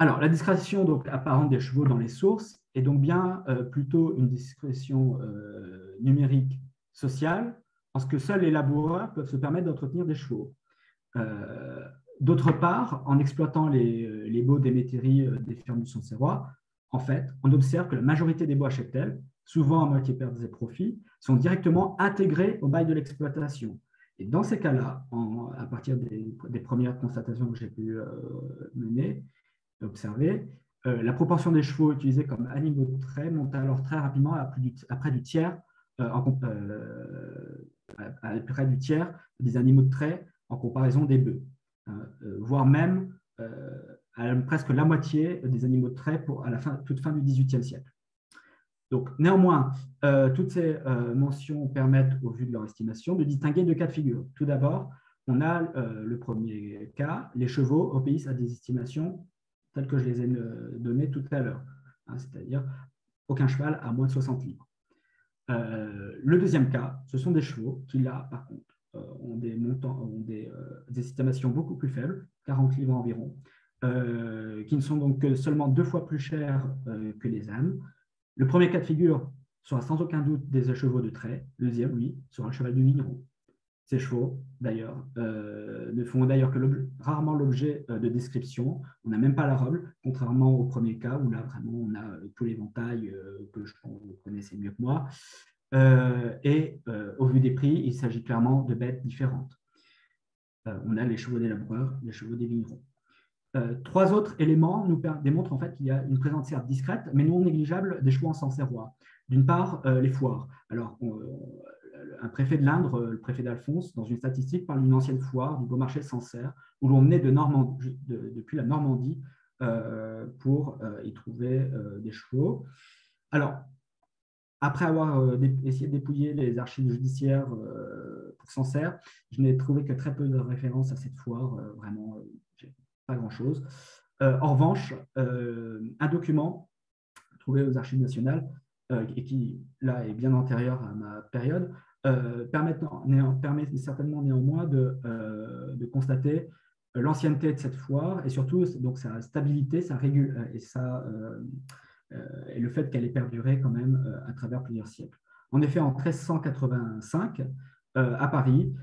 Alors, la discrétion donc, apparente des chevaux dans les sources est donc bien plutôt une discrétion numérique sociale, parce que seuls les laboureurs peuvent se permettre d'entretenir des chevaux. D'autre part, en exploitant les baux des métairies des fermes du Sancerrois, en fait, on observe que la majorité des bois à cheptel, souvent à moitié pertes et profits, sont directement intégrés au bail de l'exploitation. Et dans ces cas-là, à partir des premières constatations que j'ai pu observer, la proportion des chevaux utilisés comme animaux de trait monte alors très rapidement à près du tiers, à près du tiers des animaux de trait en comparaison des bœufs, voire même à presque la moitié des animaux de trait à la toute fin du XVIIIe siècle. Donc, néanmoins, toutes ces mentions permettent, au vu de leur estimation, de distinguer deux cas de figure. Tout d'abord, on a le premier cas, les chevaux obéissent à des estimations telles que je les ai données tout à l'heure, hein, c'est-à-dire aucun cheval à moins de 60 livres. Le deuxième cas, ce sont des chevaux qui, là, par contre, ont des montants, ont des estimations beaucoup plus faibles, 40 livres environ, qui ne sont donc que seulement 2 fois plus chers que les ânes. Le premier cas de figure sera sans aucun doute des chevaux de trait. Le deuxième, lui, sera le cheval du vigneron. Ces chevaux, d'ailleurs, ne font d'ailleurs que rarement l'objet de descriptions. On n'a même pas la robe, contrairement au premier cas où là, vraiment, on a tous les éventails que je pense que vous connaissez mieux que moi. Au vu des prix, il s'agit clairement de bêtes différentes. On a les chevaux des laboureurs, les chevaux des vignerons. 3 autres éléments nous démontrent en fait qu'il y a une présence certes discrète, mais non négligeable des chevaux en Sancerrois. D'une part, les foires. Alors, un préfet de l'Indre, le préfet d'Alphonse, dans une statistique, parle d'une ancienne foire du Beaumarchais de Sancerre, où l'on venait depuis la Normandie pour y trouver des chevaux. Alors, après avoir essayé de dépouiller les archives judiciaires pour Sancerre, je n'ai trouvé que très peu de références à cette foire, vraiment pas grand-chose. En revanche, un document trouvé aux archives nationales, et qui, là, est bien antérieur à ma période, permet certainement néanmoins de constater l'ancienneté de cette foire et surtout donc, sa stabilité, et le fait qu'elle ait perduré quand même à travers plusieurs siècles. En effet, en 1385, à Paris,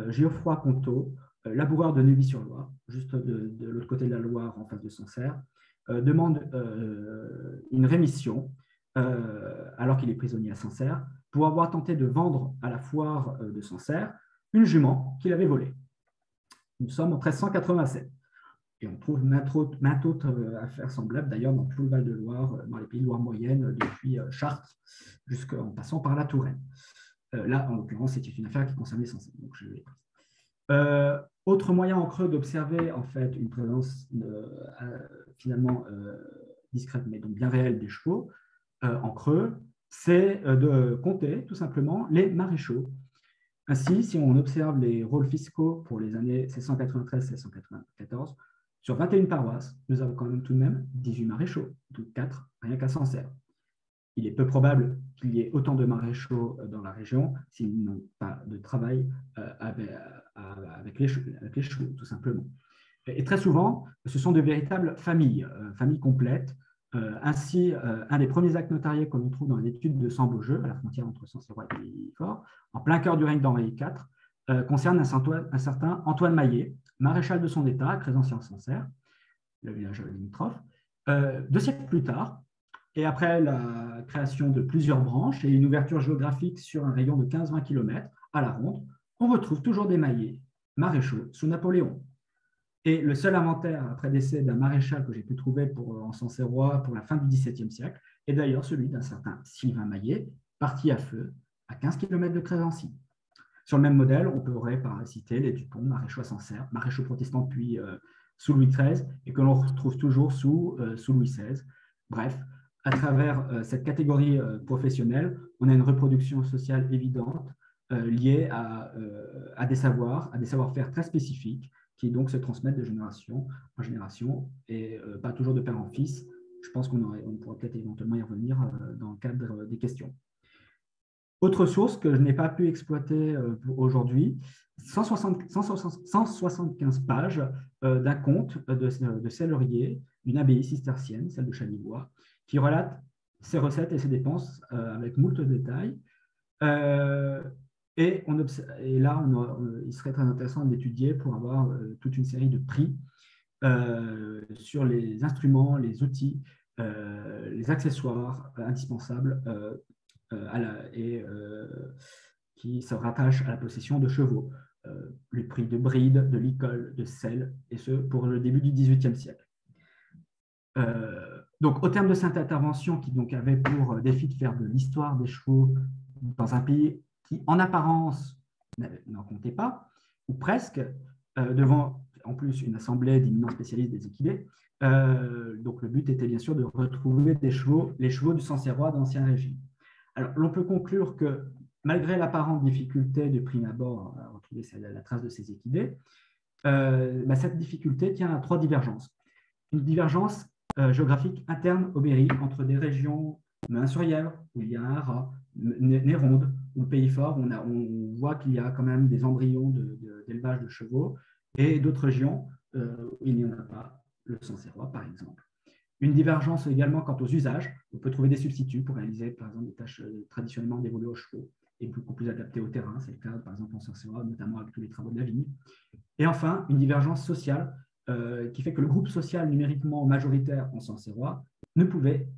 Geoffroy Ponto, laboureur de Neuvy-sur-Loire, juste de l'autre côté de la Loire, en face de Sancerre, demande une rémission, alors qu'il est prisonnier à Sancerre, pour avoir tenté de vendre à la foire de Sancerre une jument qu'il avait volée. Nous sommes en 1387. Et on trouve maintes autres affaires semblables, d'ailleurs, dans tout le Val-de-Loire, dans les pays de Loire moyenne, depuis Chartres jusqu'en passant par la Touraine. Là, en l'occurrence, c'était une affaire qui concernait Sancerre, donc je l'ai prise. Autre moyen en creux d'observer en fait une présence finalement discrète, mais donc bien réelle des chevaux en creux, c'est de compter tout simplement les maréchaux. Ainsi, si on observe les rôles fiscaux pour les années 1693-1694, sur 21 paroisses, nous avons quand même tout de même 18 maréchaux, dont 4 rien qu'à Sancerre. Il est peu probable qu'il y ait autant de maréchaux dans la région s'ils n'ont pas de travail avec les chevaux, tout simplement. Et très souvent, ce sont de véritables familles complètes. Ainsi, un des premiers actes notariés que l'on trouve dans l'étude de Sambeaujeu, à la frontière entre Sancerrois et Belfort, en plein cœur du règne d'Henri IV, concerne un certain Antoine Maillet, maréchal de son État, Crésanciers-en-Sancerre, le village limitrophe. 2 siècles plus tard, et après la création de plusieurs branches et une ouverture géographique sur un rayon de 15-20 km à la ronde, on retrouve toujours des Maillets, maréchaux, sous Napoléon. Et le seul inventaire après décès d'un maréchal que j'ai pu trouver en Sancerrois pour la fin du XVIIe siècle est d'ailleurs celui d'un certain Sylvain Maillet, parti à feu à 15 km de Crésancy. Sur le même modèle, on pourrait citer les Dupont, maréchaux à Sancerre, maréchaux protestants puis sous Louis XIII et que l'on retrouve toujours sous Louis XVI. Bref, à travers cette catégorie professionnelle, on a une reproduction sociale évidente liée à des savoir-faire très spécifiques qui donc se transmettent de génération en génération et pas toujours de père en fils. Je pense qu'on pourra peut-être éventuellement y revenir dans le cadre des questions. Autre source que je n'ai pas pu exploiter aujourd'hui, 175 pages d'un conte de Sellerier, d'une abbaye cistercienne, celle de Chalivoix, qui relate ses recettes et ses dépenses avec moult détails. Et là, il serait très intéressant d'étudier pour avoir toute une série de prix sur les instruments, les outils, les accessoires indispensables qui se rattachent à la possession de chevaux. Le prix de bride, de licol, de selle, et ce pour le début du XVIIIe siècle. Donc, au terme de cette intervention, qui donc avait pour défi de faire de l'histoire des chevaux dans un pays qui, en apparence, n'en comptait pas, ou presque, en plus une assemblée d'éminents spécialistes des équidés. Donc le but était bien sûr de retrouver les chevaux du Sancerrois d'Ancien Régime. Alors l'on peut conclure que malgré l'apparente difficulté de prime abord à retrouver la trace de ces équidés, cette difficulté tient à 3 divergences. Une divergence géographique interne au Berry entre des régions Meun-sur-Yèvre, où il y a un haras, Néronde, ou le Pays Fort, on voit qu'il y a quand même des embryons d'élevage de chevaux, et d'autres régions où il n'y en a pas, le Sancerrois par exemple. Une divergence également quant aux usages. On peut trouver des substituts pour réaliser par exemple des tâches traditionnellement dévolues aux chevaux et beaucoup plus adaptées au terrain. C'est le cas par exemple en Sancerrois, notamment avec tous les travaux de la vigne. Et enfin, une divergence sociale qui fait que le groupe social numériquement majoritaire en Sancerrois ne pouvait,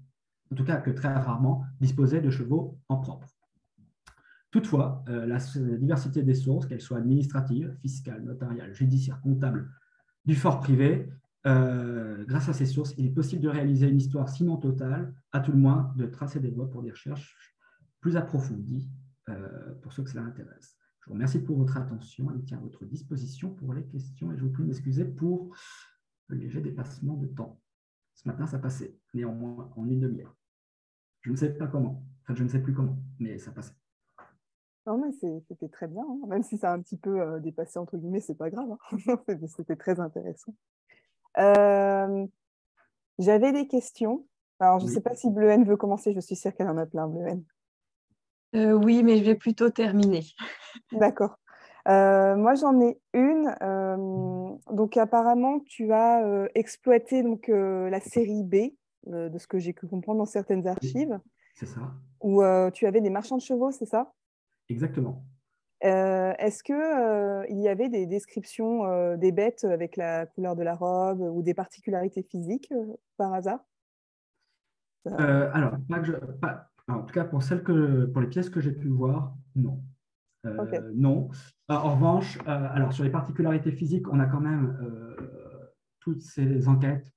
en tout cas que très rarement, disposer de chevaux en propre. Toutefois, la diversité des sources, qu'elles soient administratives, fiscales, notariales, judiciaires, comptables, du fort privé, grâce à ces sources, il est possible de réaliser une histoire, sinon totale, à tout le moins de tracer des voies pour des recherches plus approfondies pour ceux que cela intéresse. Je vous remercie pour votre attention et me tiens à votre disposition pour les questions et je vous prie de m'excuser pour le léger dépassement de temps. Ce matin, ça passait, néanmoins, en une demi-heure. Je ne sais pas comment, enfin, je ne sais plus comment, mais ça passait. Non, mais c'était très bien, hein. Même si ça a un petit peu dépassé, entre guillemets, c'est pas grave, hein. C'était très intéressant. J'avais des questions. Alors, je ne sais pas si Bleuhen veut commencer, je suis sûre qu'elle en a plein, Bleuhen. Oui, mais je vais plutôt terminer. D'accord. Moi, j'en ai une. Donc, apparemment, tu as exploité donc, la série B, de ce que j'ai pu comprendre dans certaines archives, C'est ça. où tu avais des marchands de chevaux, c'est ça? Exactement. Est-ce que, il y avait des descriptions des bêtes avec la couleur de la robe ou des particularités physiques par hasard? Alors, en tout cas, pour les pièces que j'ai pu voir, non. Ok. Non. En revanche, alors sur les particularités physiques, on a quand même toutes ces enquêtes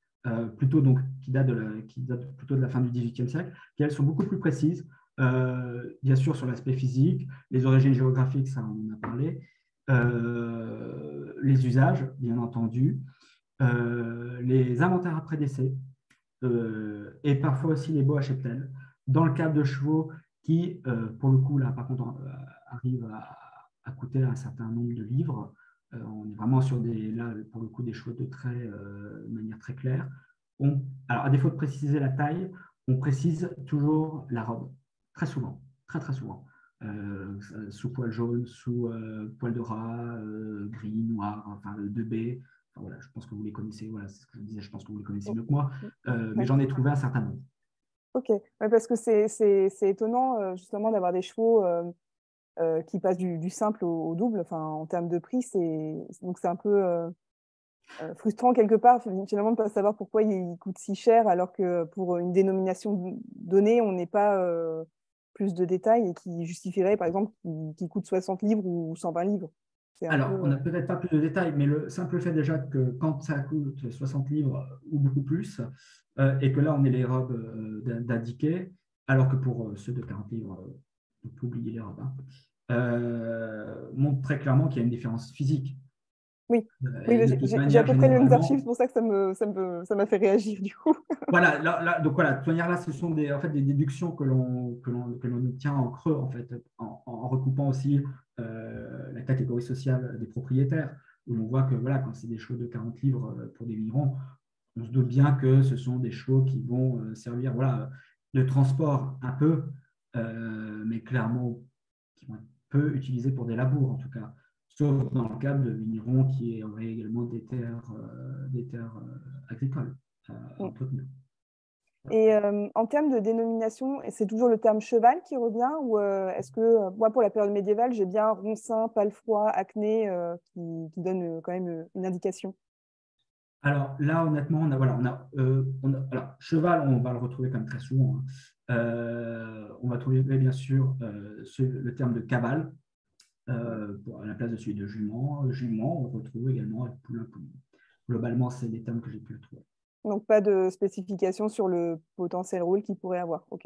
plutôt donc qui datent plutôt de la fin du XVIIIe siècle, qui elles sont beaucoup plus précises. Bien sûr sur l'aspect physique, les origines géographiques, ça on en a parlé, les usages, bien entendu, les inventaires après décès, et parfois aussi les baux à cheptel, dans le cadre de chevaux qui, pour le coup, là, par contre, arrivent à coûter un certain nombre de livres. On est vraiment sur là, pour le coup, des chevaux de manière très claire. Alors, à défaut de préciser la taille, on précise toujours la robe, très souvent, très très souvent. Sous poil jaune, sous poil de rat, gris, noir, enfin 2B. Enfin, voilà, je pense que vous les connaissez, voilà, c'est ce que je disais, je pense que vous les connaissez mieux que moi, mais j'en ai trouvé un certain nombre. Ok, ouais, parce que c'est étonnant justement d'avoir des chevaux qui passent du simple au double. Enfin, en termes de prix, donc c'est un peu frustrant quelque part finalement de ne pas savoir pourquoi il coûte si cher alors que pour une dénomination donnée, on n'est pas plus de détails et qui justifierait par exemple qu'il coûte 60 livres ou 120 livres. Alors, on n'a peut-être pas plus de détails, mais le simple fait déjà que quand ça coûte 60 livres ou beaucoup plus, et que là, on est les robes d'indiquer, alors que pour ceux de 40 livres, on peut oublier les robes, montre très clairement qu'il y a une différence physique. Oui, j'ai à manière, peu près les mêmes archives, généralement, c'est pour ça que ça m'a fait réagir du coup. voilà, donc voilà, de toute manière, là, ce sont en fait, des déductions que l'on obtient en creux, en fait, en recoupant aussi la catégorie sociale des propriétaires, où l'on voit que voilà, quand c'est des chevaux de 40 livres pour des vignerons, on se doute bien que ce sont des chevaux qui vont servir voilà, de transport un peu, mais clairement qui vont être peu utilisés pour des labours, en tout cas, sauf dans le cadre de vignerons qui auraient également des terres agricoles à entretenir. Et en termes de dénomination, c'est toujours le terme cheval qui revient ou est-ce que, moi pour la période médiévale, j'ai bien roncin, palefroid, acné qui donnent quand même une indication? Alors là, honnêtement, alors, cheval, on va le retrouver quand même très souvent, hein. On va trouver bien sûr le terme de cavale à la place de celui de jument. Jument, on retrouve également avec poulain, pouline. Globalement, c'est les termes que j'ai pu trouver. Donc pas de spécification sur le potentiel rôle qu'il pourrait avoir. Ok.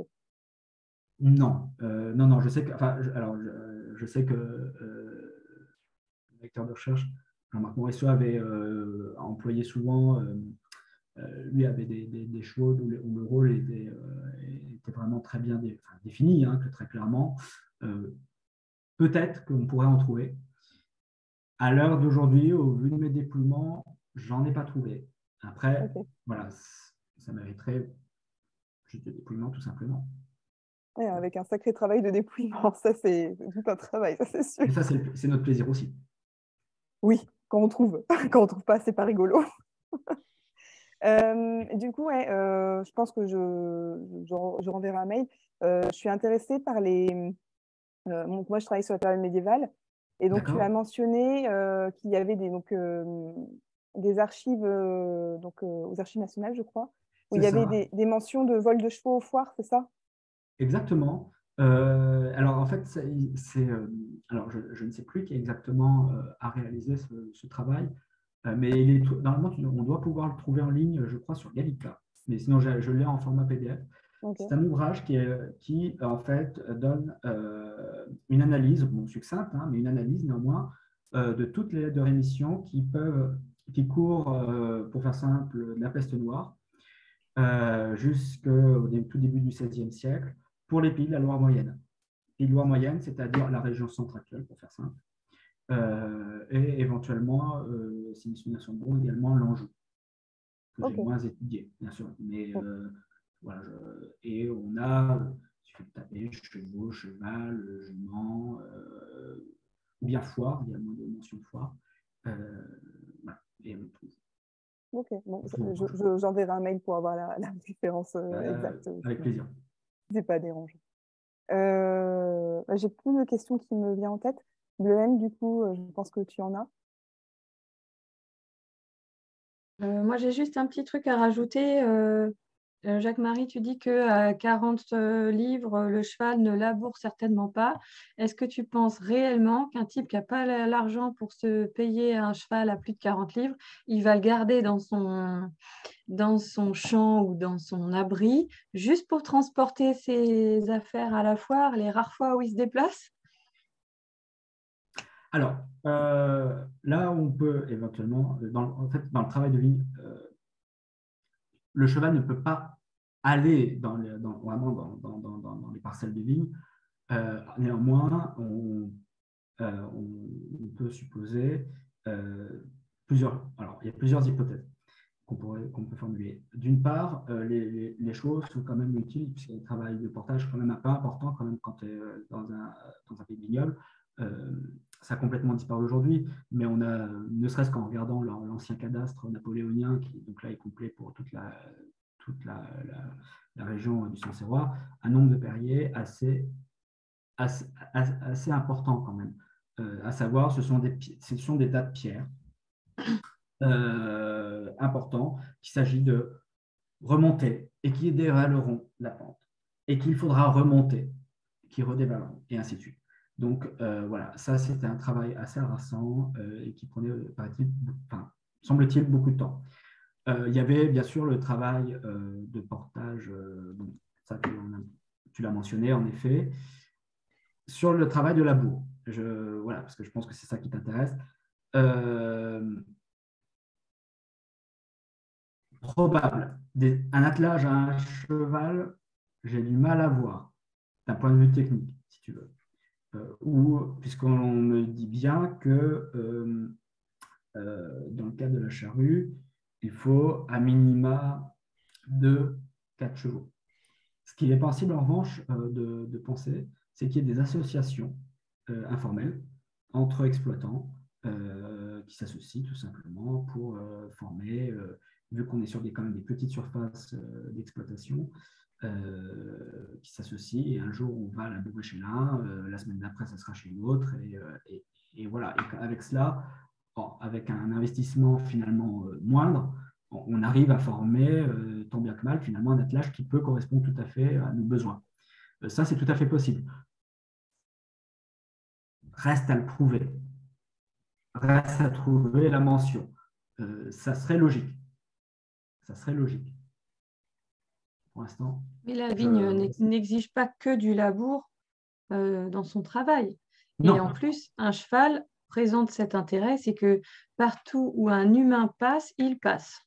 Non, non, je sais que, enfin, je sais que le vecteur de recherche Jean-Marc Morisseau avait employé souvent, lui avait des chevaux où le rôle était vraiment très bien défini, hein, que très clairement. Peut-être qu'on pourrait en trouver. À l'heure d'aujourd'hui, au vu de mes dépouillements, j'en ai pas trouvé. Après, Ok. voilà, ça mériterait juste des dépouillements tout simplement. Ouais, avec un sacré travail de dépouillement, ça c'est tout un travail, ça c'est sûr. Mais ça, c'est notre plaisir aussi. Oui, quand on trouve. Quand on trouve pas, c'est pas rigolo. Du coup, ouais, je pense que je renverrai un mail. Je suis intéressée par les. Donc moi, je travaille sur la période médiévale. Et donc, tu as D'accord? mentionné qu'il y avait des archives aux archives nationales, je crois, où il C'est y avait ça. des mentions de vol de chevaux aux foires, c'est ça? Exactement. Alors, en fait, alors je ne sais plus qui exactement a réalisé ce travail, mais normalement, on doit pouvoir le trouver en ligne, je crois, sur Gallica. Mais sinon, je l'ai en format PDF. Ok, C'est un ouvrage qui en fait, donne une analyse, bon, succincte, hein, mais une analyse néanmoins, de toutes les lettres de rémission qui courent, pour faire simple, de la peste noire jusqu'au tout début du XVIe siècle pour les pays de la Loire moyenne. Pays de Loire moyenne, c'est-à-dire la région centre actuelle, pour faire simple, et éventuellement, si mes souvenirs sont bons, également l'Anjou, que j'ai ok. moins étudié, bien sûr. Mais Bon, voilà, et on a, il suffit de taper chevaux, cheval, jument, ou bien foire, il y a moins de mentions de foire. Voilà, et on trouve. ok. Bon, Bon, j'enverrai un mail pour avoir la référence exacte, avec plaisir. c'est pas dérangeant. J'ai plus de questions qui me viennent en tête. Bleuem, du coup, je pense que tu en as. Moi, j'ai juste un petit truc à rajouter. Jacques-Marie, tu dis qu'à 40 livres, le cheval ne laboure certainement pas. Est-ce que tu penses réellement qu'un type qui n'a pas l'argent pour se payer un cheval à plus de 40 livres, il va le garder dans son champ ou dans son abri juste pour transporter ses affaires à la foire, les rares fois où il se déplace? Alors, là, on peut éventuellement, en fait, dans le travail de vigne, le cheval ne peut pas aller vraiment dans les parcelles de vigne. Néanmoins, on peut supposer alors, il y a plusieurs hypothèses qu'on peut formuler. D'une part, les chevaux sont quand même utiles, puisque le travail de portage est quand même un peu important quand même quand tu es dans un pays vignoble. Ça a complètement disparu aujourd'hui, mais on a, ne serait-ce qu'en regardant l'ancien cadastre napoléonien, qui donc là est complet pour toute la région du Sancerrois, un nombre de perriers assez important quand même. À savoir, ce sont des tas de pierres importants qu'il s'agit de remonter et qui dévaleront la pente et qu'il faudra remonter, qui redévaleront, et ainsi de suite. Donc voilà, ça c'était un travail assez harassant et qui prenait, semble-t-il, beaucoup de temps. Il y avait bien sûr le travail de portage, bon, ça tu l'as mentionné en effet, sur le travail de labour. Voilà, parce que je pense que c'est ça qui t'intéresse. Probable. Un attelage à un cheval, j'ai du mal à voir, d'un point de vue technique, si tu veux. Puisqu'on me dit bien que dans le cas de la charrue, il faut à minima 2-4 chevaux. Ce qui est possible en revanche de penser, c'est qu'il y ait des associations informelles entre exploitants qui s'associent tout simplement pour former, vu qu'on est sur quand même des petites surfaces d'exploitation, qui s'associent et un jour on va labourer chez l'un, la semaine d'après ça sera chez l'autre et voilà. Et avec cela, avec un investissement finalement moindre, on arrive à former, tant bien que mal, finalement, un attelage qui peut correspondre tout à fait à nos besoins. Ça, c'est tout à fait possible. Reste à le prouver. Reste à trouver la mention. Ça serait logique. Ça serait logique. Pour l'instant, Mais la vigne n'exige pas que du labour dans son travail. Et en non. plus, un cheval, présente cet intérêt, c'est que partout où un humain passe, il passe.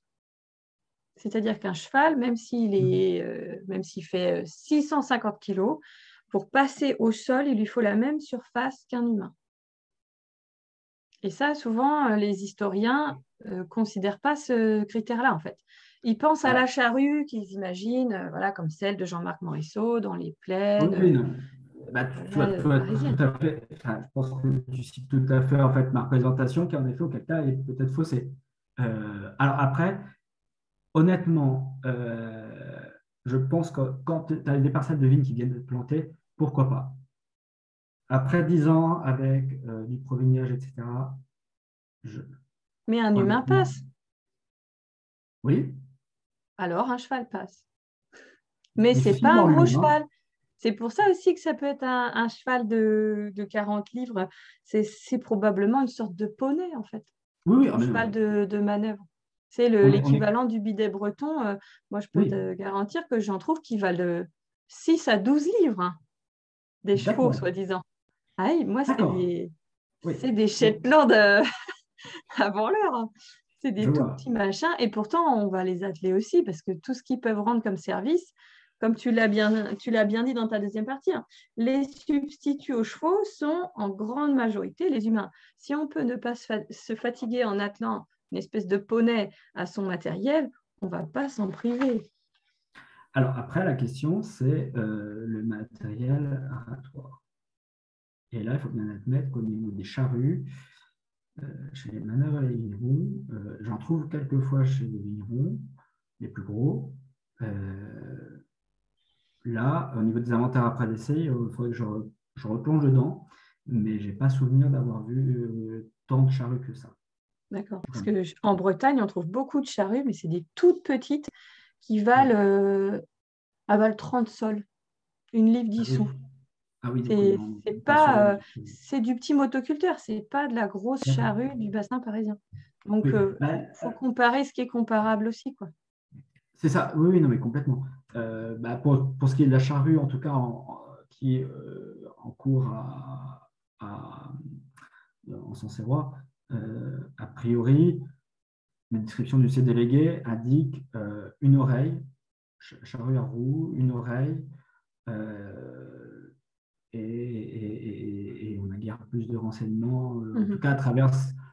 C'est-à-dire qu'un cheval, même s'il fait 650 kilos, pour passer au sol, il lui faut la même surface qu'un humain. Et ça, souvent, les historiens ne considèrent pas ce critère-là, en fait. Ils pensent à la charrue qu'ils imaginent, voilà, comme celle de Jean-Marc Morisseau dans les plaines non. Bah, tu as parisiennes. tout à fait, enfin, je pense que tu cites tout à fait en fait, ma représentation qui, en effet, auquel cas, est peut-être faussée. Alors après, honnêtement, je pense que quand tu as des parcelles de vignes qui viennent d'être plantées, pourquoi pas? Après 10 ans, avec du provignage, etc., je, Mais un humain honnêtement, passe, oui, alors un cheval passe. Mais ce n'est pas un difficilement gros l'humain. cheval. C'est pour ça aussi que ça peut être un cheval de 40 livres. C'est probablement une sorte de poney, en fait. Oui, Un cheval de manœuvre. C'est on est, l'équivalent du bidet breton. Moi, je peux oui, te garantir que j'en trouve qui valent 6 à 12 livres, hein, des chevaux, d'accord, soi-disant. Ah oui, moi, d'accord, oui, c'est des Shetland avant l'heure, hein. C'est je des tout vois. petits machins. Et pourtant, on va les atteler aussi parce que tout ce qu'ils peuvent rendre comme service, comme tu l'as bien dit dans ta deuxième partie, hein, les substituts aux chevaux sont en grande majorité les humains. Si on peut ne pas se fatiguer en attelant une espèce de poney à son matériel, on ne va pas s'en priver. Alors après, la question, c'est le matériel aratoire. Et là, il faut bien admettre qu'au niveau des charrues, chez les manœuvres et les vignerons, j'en trouve quelquefois chez les vignerons, les plus gros. Là, au niveau des inventaires après l'essai, il faudrait que je replonge dedans, mais je n'ai pas souvenir d'avoir vu tant de charrues que ça. D'accord. Parce Vraiment. qu'en Bretagne, on trouve beaucoup de charrues, mais c'est des toutes petites qui Oui. valent 30 sols, une livre Ah 10 oui. sous. Ah oui, donc oui, C'est non, c'est pas sur pas, les. c'est du petit motoculteur, c'est pas de la grosse D'accord. charrue du bassin parisien. Donc, Oui. faut comparer ce qui est comparable aussi, quoi. C'est ça, oui, oui, non, mais complètement. Pour ce qui est de la charrue, en tout cas, qui est en cours en Sancerrois, a priori, la description du C délégué indique une oreille, charrue à roue, une oreille, euh, et on a guère plus de renseignements, en tout cas à travers,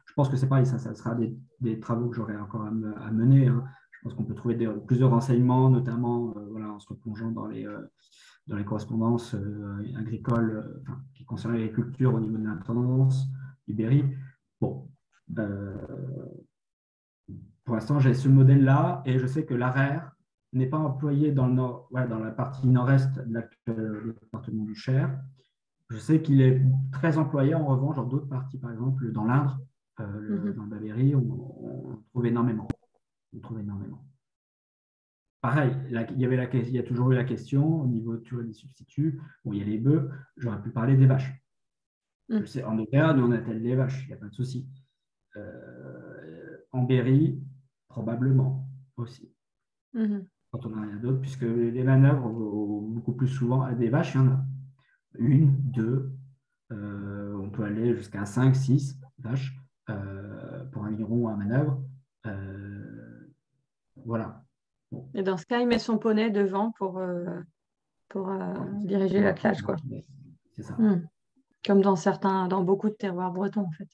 je pense que c'est pareil, ça sera des travaux que j'aurai encore à mener, hein. Je pense qu'on peut trouver plus de renseignements, notamment voilà, en se replongeant dans les correspondances agricoles qui concernent l'agriculture au niveau de l'intendance, du Berry. Bon, euh, pour l'instant, j'ai ce modèle-là et je sais que l'ARER n'est pas employé dans, dans la partie nord-est du département du Cher. Je sais qu'il est très employé en revanche dans d'autres parties, par exemple dans l'Indre, dans le Berry, on trouve énormément. On trouve énormément. Pareil, il y a toujours eu la question au niveau des substituts. Bon, il y a les bœufs, j'aurais pu parler des vaches. Je sais, en Auvergne, nous on attelle les vaches, il n'y a pas de souci. En Berry, probablement aussi. Quand on n'a rien d'autre, puisque les manœuvres, beaucoup plus souvent, à des vaches, il y en a. Une, deux, on peut aller jusqu'à 5, 6 vaches pour un liron à manœuvre. Voilà. Bon. Et dans ce cas, il met son poney devant pour diriger l'attelage, quoi. C'est ça. Comme dans beaucoup de terroirs bretons, en fait.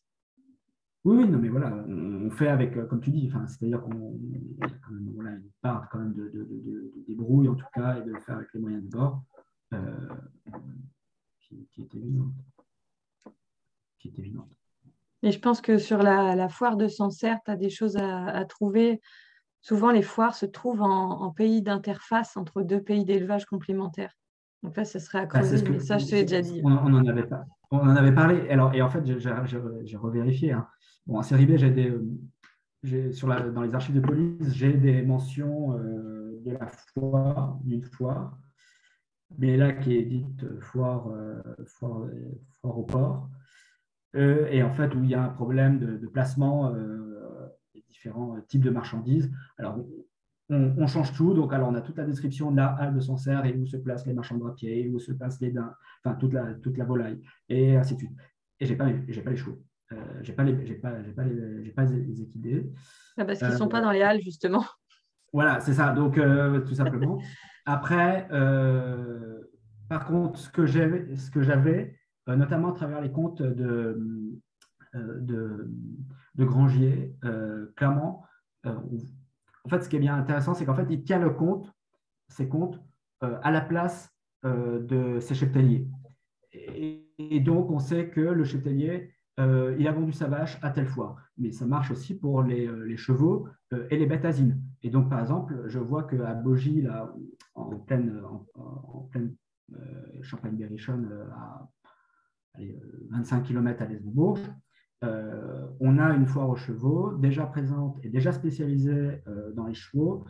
Oui, oui, non, mais voilà, on fait avec, comme tu dis, c'est-à-dire qu'on a quand même voilà, une part quand même de débrouille, en tout cas, et de le faire avec les moyens de bord, qui est évidente. Qui est évidente. Et je pense que sur la foire de Sancerre, tu as des choses à trouver. Souvent, les foires se trouvent en pays d'interface entre deux pays d'élevage complémentaires. Donc là, ce serait à creuser, mais ça, je te l'ai déjà dit. On en avait pas. On en avait parlé. Alors, et en fait, j'ai revérifié. Hein. Bon, en série B, dans les archives de police, j'ai des mentions de la foire, d'une foire, mais là qui est dite foire au port. Et en fait, où il y a un problème de placement des différents types de marchandises. Alors, on change tout. Donc, alors, on a toute la description de la halle de Sancerre et où se placent les marchands de drapier, où se placent les daims, enfin, toute la volaille, et ainsi de suite. Et je n'ai pas les chevaux. j'ai pas les équidés. Ah, parce qu'ils ne sont pas dans les halles, justement. Voilà, c'est ça. Donc, tout simplement. Après, par contre, ce que j'avais, notamment à travers les comptes de Grangier, clairement, en fait, ce qui est bien intéressant, c'est qu'en fait, il tient ces comptes, à la place de ses chepteliers. Et donc, on sait que le cheptelier, il a vendu sa vache à telle fois. Mais ça marche aussi pour les chevaux et les bêtes asines. Et donc, par exemple, je vois qu'à Bogie, là, en pleine Champagne-Berrichonne, à 25 km à l'est de Bourges, on a une foire aux chevaux déjà présente et déjà spécialisée dans les chevaux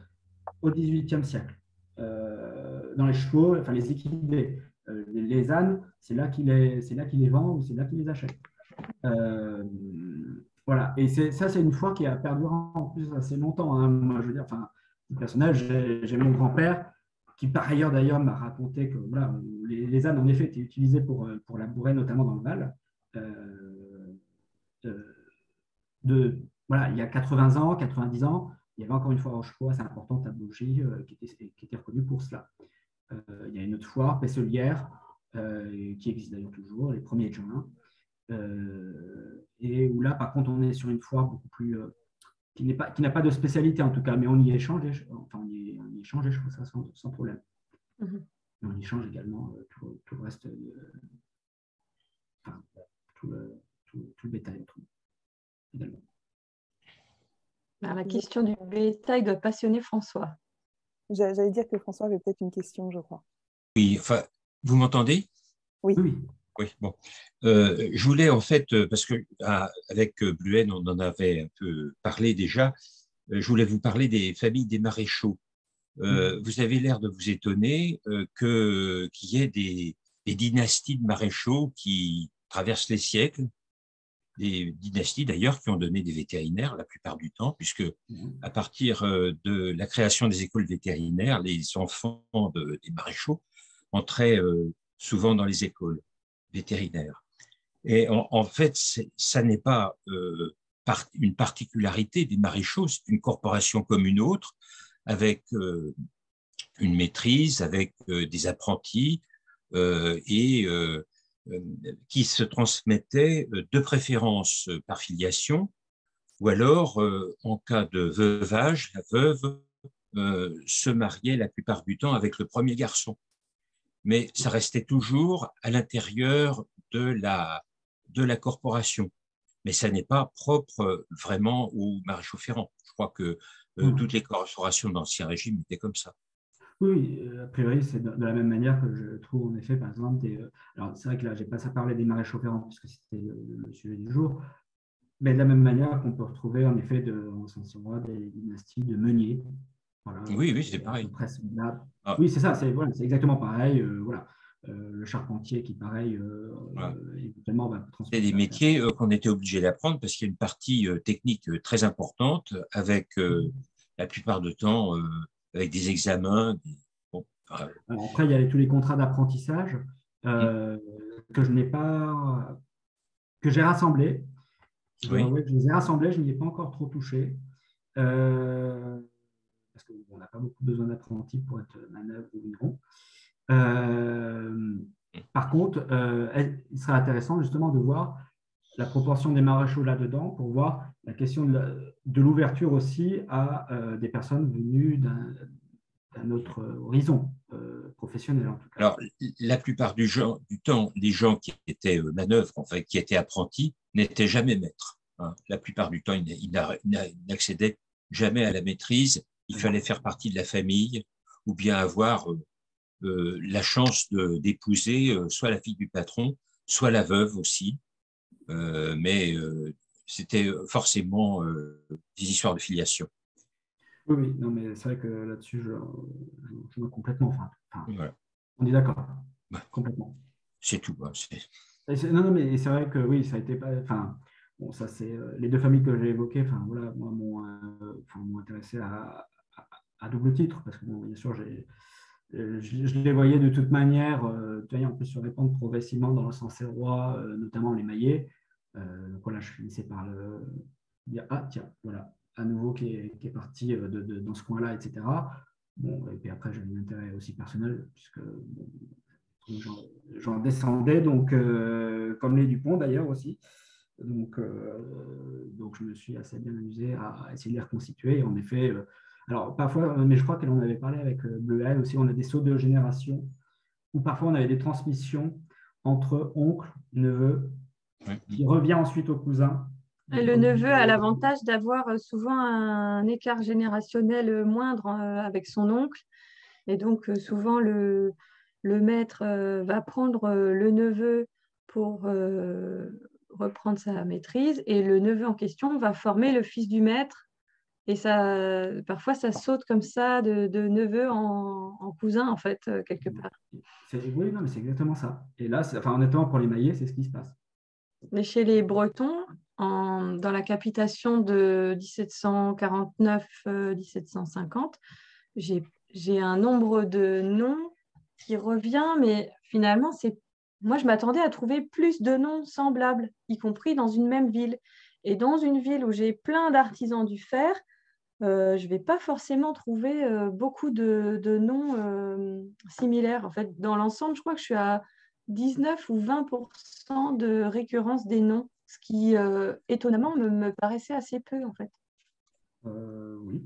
au XVIIIe siècle. Dans les chevaux, enfin les équidés, les ânes, c'est là qu'il les vend ou c'est là qu'il les achète. Voilà, et ça, c'est une foire qui a perduré en plus assez longtemps. Hein. Moi, je veux dire, enfin, personnel, j'ai mon grand-père qui, par ailleurs, d'ailleurs, m'a raconté que voilà, les ânes, en effet, étaient utilisés pour labourer, notamment dans le Val. Voilà, il y a 80 ans, 90 ans, il y avait encore une foire aux chevaux assez importante à Bougie qui était reconnue pour cela. Il y a une autre foire, Pesselière, qui existe d'ailleurs toujours, les 1er de juin. Et où là, par contre, on est sur une foire beaucoup plus qui n'a pas de spécialité en tout cas, mais on y échange, enfin, on y échange, je trouve ça sans problème. Mm-hmm. Et on y échange également tout le reste, enfin, tout le bétail également. Alors, la question du bétail doit passionner François. J'allais dire que François avait peut-être une question, je crois. Oui, enfin, vous m'entendez? Oui. Oui, bon. Je voulais en fait, parce que avec Bluen, on en avait un peu parlé déjà, je voulais vous parler des familles des maréchaux. Vous avez l'air de vous étonner qu'il y ait des dynasties de maréchaux qui traversent les siècles, des dynasties d'ailleurs qui ont donné des vétérinaires la plupart du temps, puisque à partir de la création des écoles vétérinaires, les enfants des maréchaux entraient souvent dans les écoles vétérinaires. Et en fait, ça n'est pas une particularité des maréchaux, c'est une corporation comme une autre, avec une maîtrise, avec des apprentis et qui se transmettaient de préférence par filiation, ou alors, en cas de veuvage, la veuve se mariait la plupart du temps avec le premier garçon. Mais ça restait toujours à l'intérieur de la corporation. Mais ça n'est pas propre vraiment aux maréchaux ferrants. Je crois que toutes les corporations d'Ancien Régime étaient comme ça. Oui, a priori, c'est de la même manière que je trouve en effet, par exemple, alors c'est vrai que là, je n'ai pas à parler des maréchaux ferrants puisque c'était le sujet du jour, mais de la même manière qu'on peut retrouver en effet en Saint-Cyr des dynasties de meuniers. Voilà, oui, c'est pareil. Oui, c'est ça, c'est exactement pareil. Voilà. Le charpentier qui, pareil, éventuellement va transmettre. C'est des métiers qu'on était obligé d'apprendre parce qu'il y a une partie technique très importante avec la plupart du temps avec des examens. Bon, alors après, il y a tous les contrats d'apprentissage que je n'ai pas, que j'ai rassemblés. Je les ai rassemblés, je n'y ai pas encore trop touché. Parce qu'on n'a pas beaucoup besoin d'apprentis pour être manœuvre ou vigneron. Par contre, il serait intéressant justement de voir la proportion des maréchaux là-dedans pour voir la question de l'ouverture aussi à des personnes venues d'un autre horizon professionnel en tout cas. Alors, la plupart du temps, les gens qui étaient manœuvres, enfin, qui étaient apprentis, n'étaient jamais maîtres. Hein. La plupart du temps, ils n'accédaient jamais à la maîtrise. Il fallait faire partie de la famille ou bien avoir la chance d'épouser soit la fille du patron, soit la veuve aussi. Mais c'était forcément des histoires de filiation. Oui, non, mais c'est vrai que là-dessus, je vois complètement. Enfin, voilà. On est d'accord, ouais. Complètement. C'est tout. Hein, non, mais c'est vrai que oui, ça a été pas. Enfin, bon, ça c'est les deux familles que j'ai évoquées. Enfin, voilà, moi, m'ont intéressé à double titre parce que bon, bien sûr, je les voyais de toute manière. En plus, se répandre progressivement dans le sens roi, notamment les maillets. Donc voilà, je finissais par dire, ah tiens, voilà, à nouveau qui est parti dans ce coin-là, etc. Bon, et puis après, j'avais un intérêt aussi personnel, puisque bon, j'en descendais, donc comme les Dupont d'ailleurs aussi. Donc, je me suis assez bien amusé à essayer de les reconstituer. Et en effet, alors parfois, mais je crois qu'elle en avait parlé avec Bleuel aussi, on a des sauts de génération, où parfois on avait des transmissions entre oncle, neveu, qui revient ensuite au cousin. Le neveu a l'avantage d'avoir souvent un écart générationnel moindre avec son oncle. Et donc, souvent, le maître va prendre le neveu pour reprendre sa maîtrise et le neveu en question va former le fils du maître. Et ça, parfois, ça saute comme ça de neveu en cousin, en fait, quelque part. Oui, non, mais c'est exactement ça. Et là, honnêtement, pour les maillets, c'est ce qui se passe. Mais chez les Bretons, dans la capitation de 1749-1750, j'ai un nombre de noms qui revient, mais finalement, moi, je m'attendais à trouver plus de noms semblables, y compris dans une même ville. Et dans une ville où j'ai plein d'artisans du fer, je ne vais pas forcément trouver beaucoup de noms similaires. En fait, dans l'ensemble, je crois que je suis à 19 ou 20% de récurrence des noms, ce qui, étonnamment, me paraissait assez peu, en fait. Oui.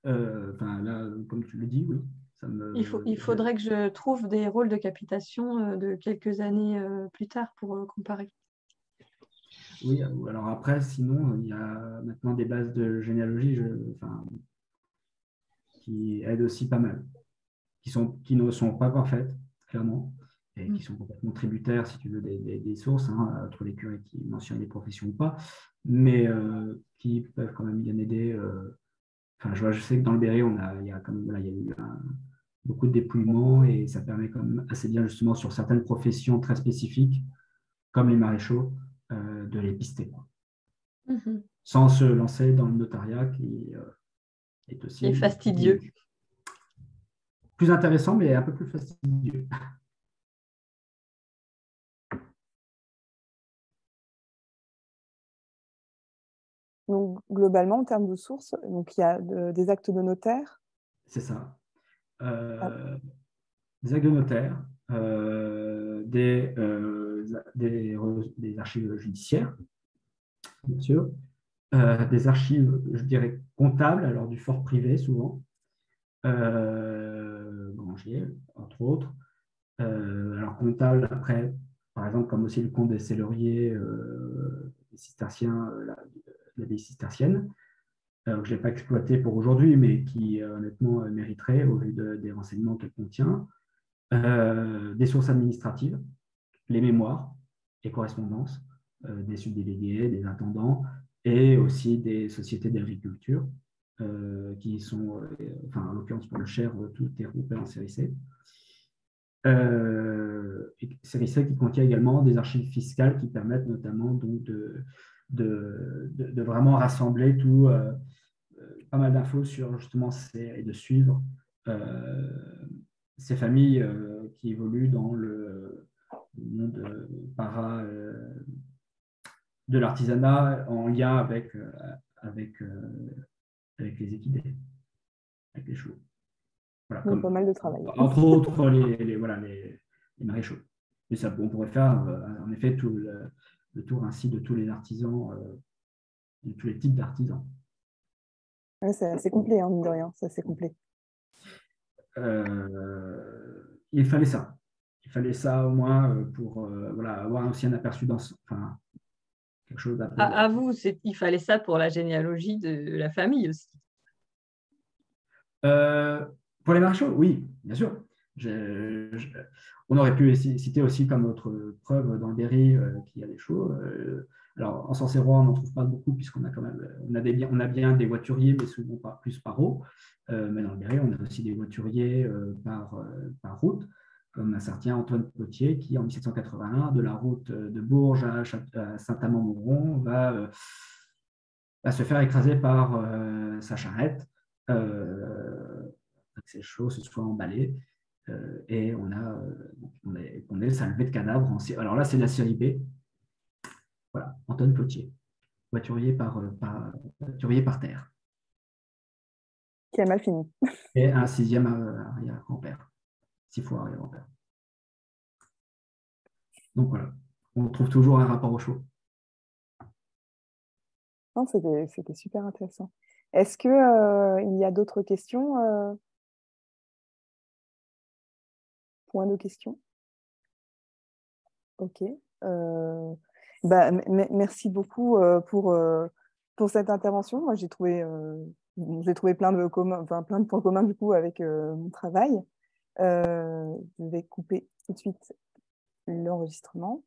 Là, comme tu le dis, oui. Il faudrait que je trouve des rôles de capitation de quelques années plus tard pour comparer. Oui, alors après, sinon, il y a maintenant des bases de généalogie qui aident aussi pas mal, qui ne sont pas parfaites, clairement, et qui sont complètement tributaires, si tu veux, des sources, entre les curés qui mentionnent les professions ou pas, mais qui peuvent quand même bien aider. Je sais que dans le Berry, il y a eu beaucoup de dépouillements et ça permet quand même assez bien, justement, sur certaines professions très spécifiques, comme les maréchaux, de les pister. Sans se lancer dans le notariat qui est aussi fastidieux. Plus intéressant, mais un peu plus fastidieux. Donc, globalement, en termes de sources, donc, il y a des actes de notaire. C'est ça. Des actes de notaire, des archives judiciaires, bien sûr, des archives, je dirais, comptables, alors du fort privé souvent, Brangier, entre autres. Alors comptable, après, par exemple, comme aussi le compte des Celleriers, des cisterciens, l'abbaye cistercienne, que je n'ai pas exploité pour aujourd'hui, mais qui honnêtement mériterait au vu des renseignements qu'elle contient. Des sources administratives, les mémoires, les correspondances des subdélégués, des intendants, et aussi des sociétés d'agriculture, qui sont, en l'occurrence pour le Cher, tout est regroupé en série C. Série C qui contient également des archives fiscales qui permettent notamment donc de vraiment rassembler tout, pas mal d'infos sur justement et de suivre ces familles qui évoluent dans le monde de l'artisanat en lien avec les équidés, avec les chevaux. Voilà, pas mal de travail. Entre autres, les maréchaux. Et ça, on pourrait faire en effet tout le tour ainsi de tous les artisans, de tous les types d'artisans. Ouais, c'est assez complet, mine de rien, c'est assez complet. Il fallait ça. Il fallait ça au moins pour avoir aussi un aperçu dans quelque chose d'un peu. À vous, il fallait ça pour la généalogie de la famille aussi. Pour les maréchaux, oui, bien sûr. On aurait pu citer aussi comme autre preuve dans le Berry qu'il y a des chevaux. Alors, en Sancerrois, on n'en trouve pas beaucoup puisqu'on a quand même on a bien des voituriers, mais souvent pas plus par eau. Mais dans le Berry, on a aussi des voituriers par route, comme un certain Antoine Potier qui, en 1781, de la route de Bourges à Saint-Amand-Montrond, va se faire écraser par sa charrette. Que ces chevaux se soient emballés et on est sa levée de cadavre. Alors là, c'est la série B. Voilà, Antoine Potier, voiturier par terre. Qui a mal fini. Et un 6e arrière-grand-père, 6 fois arrière-grand-père. Donc voilà, on trouve toujours un rapport au chaud. Non, c'était super intéressant. Est-ce qu'il y a d'autres questions? Point de questions? Ok. Merci beaucoup pour cette intervention. Moi, j'ai trouvé plein de points communs du coup avec mon travail. Je vais couper tout de suite l'enregistrement.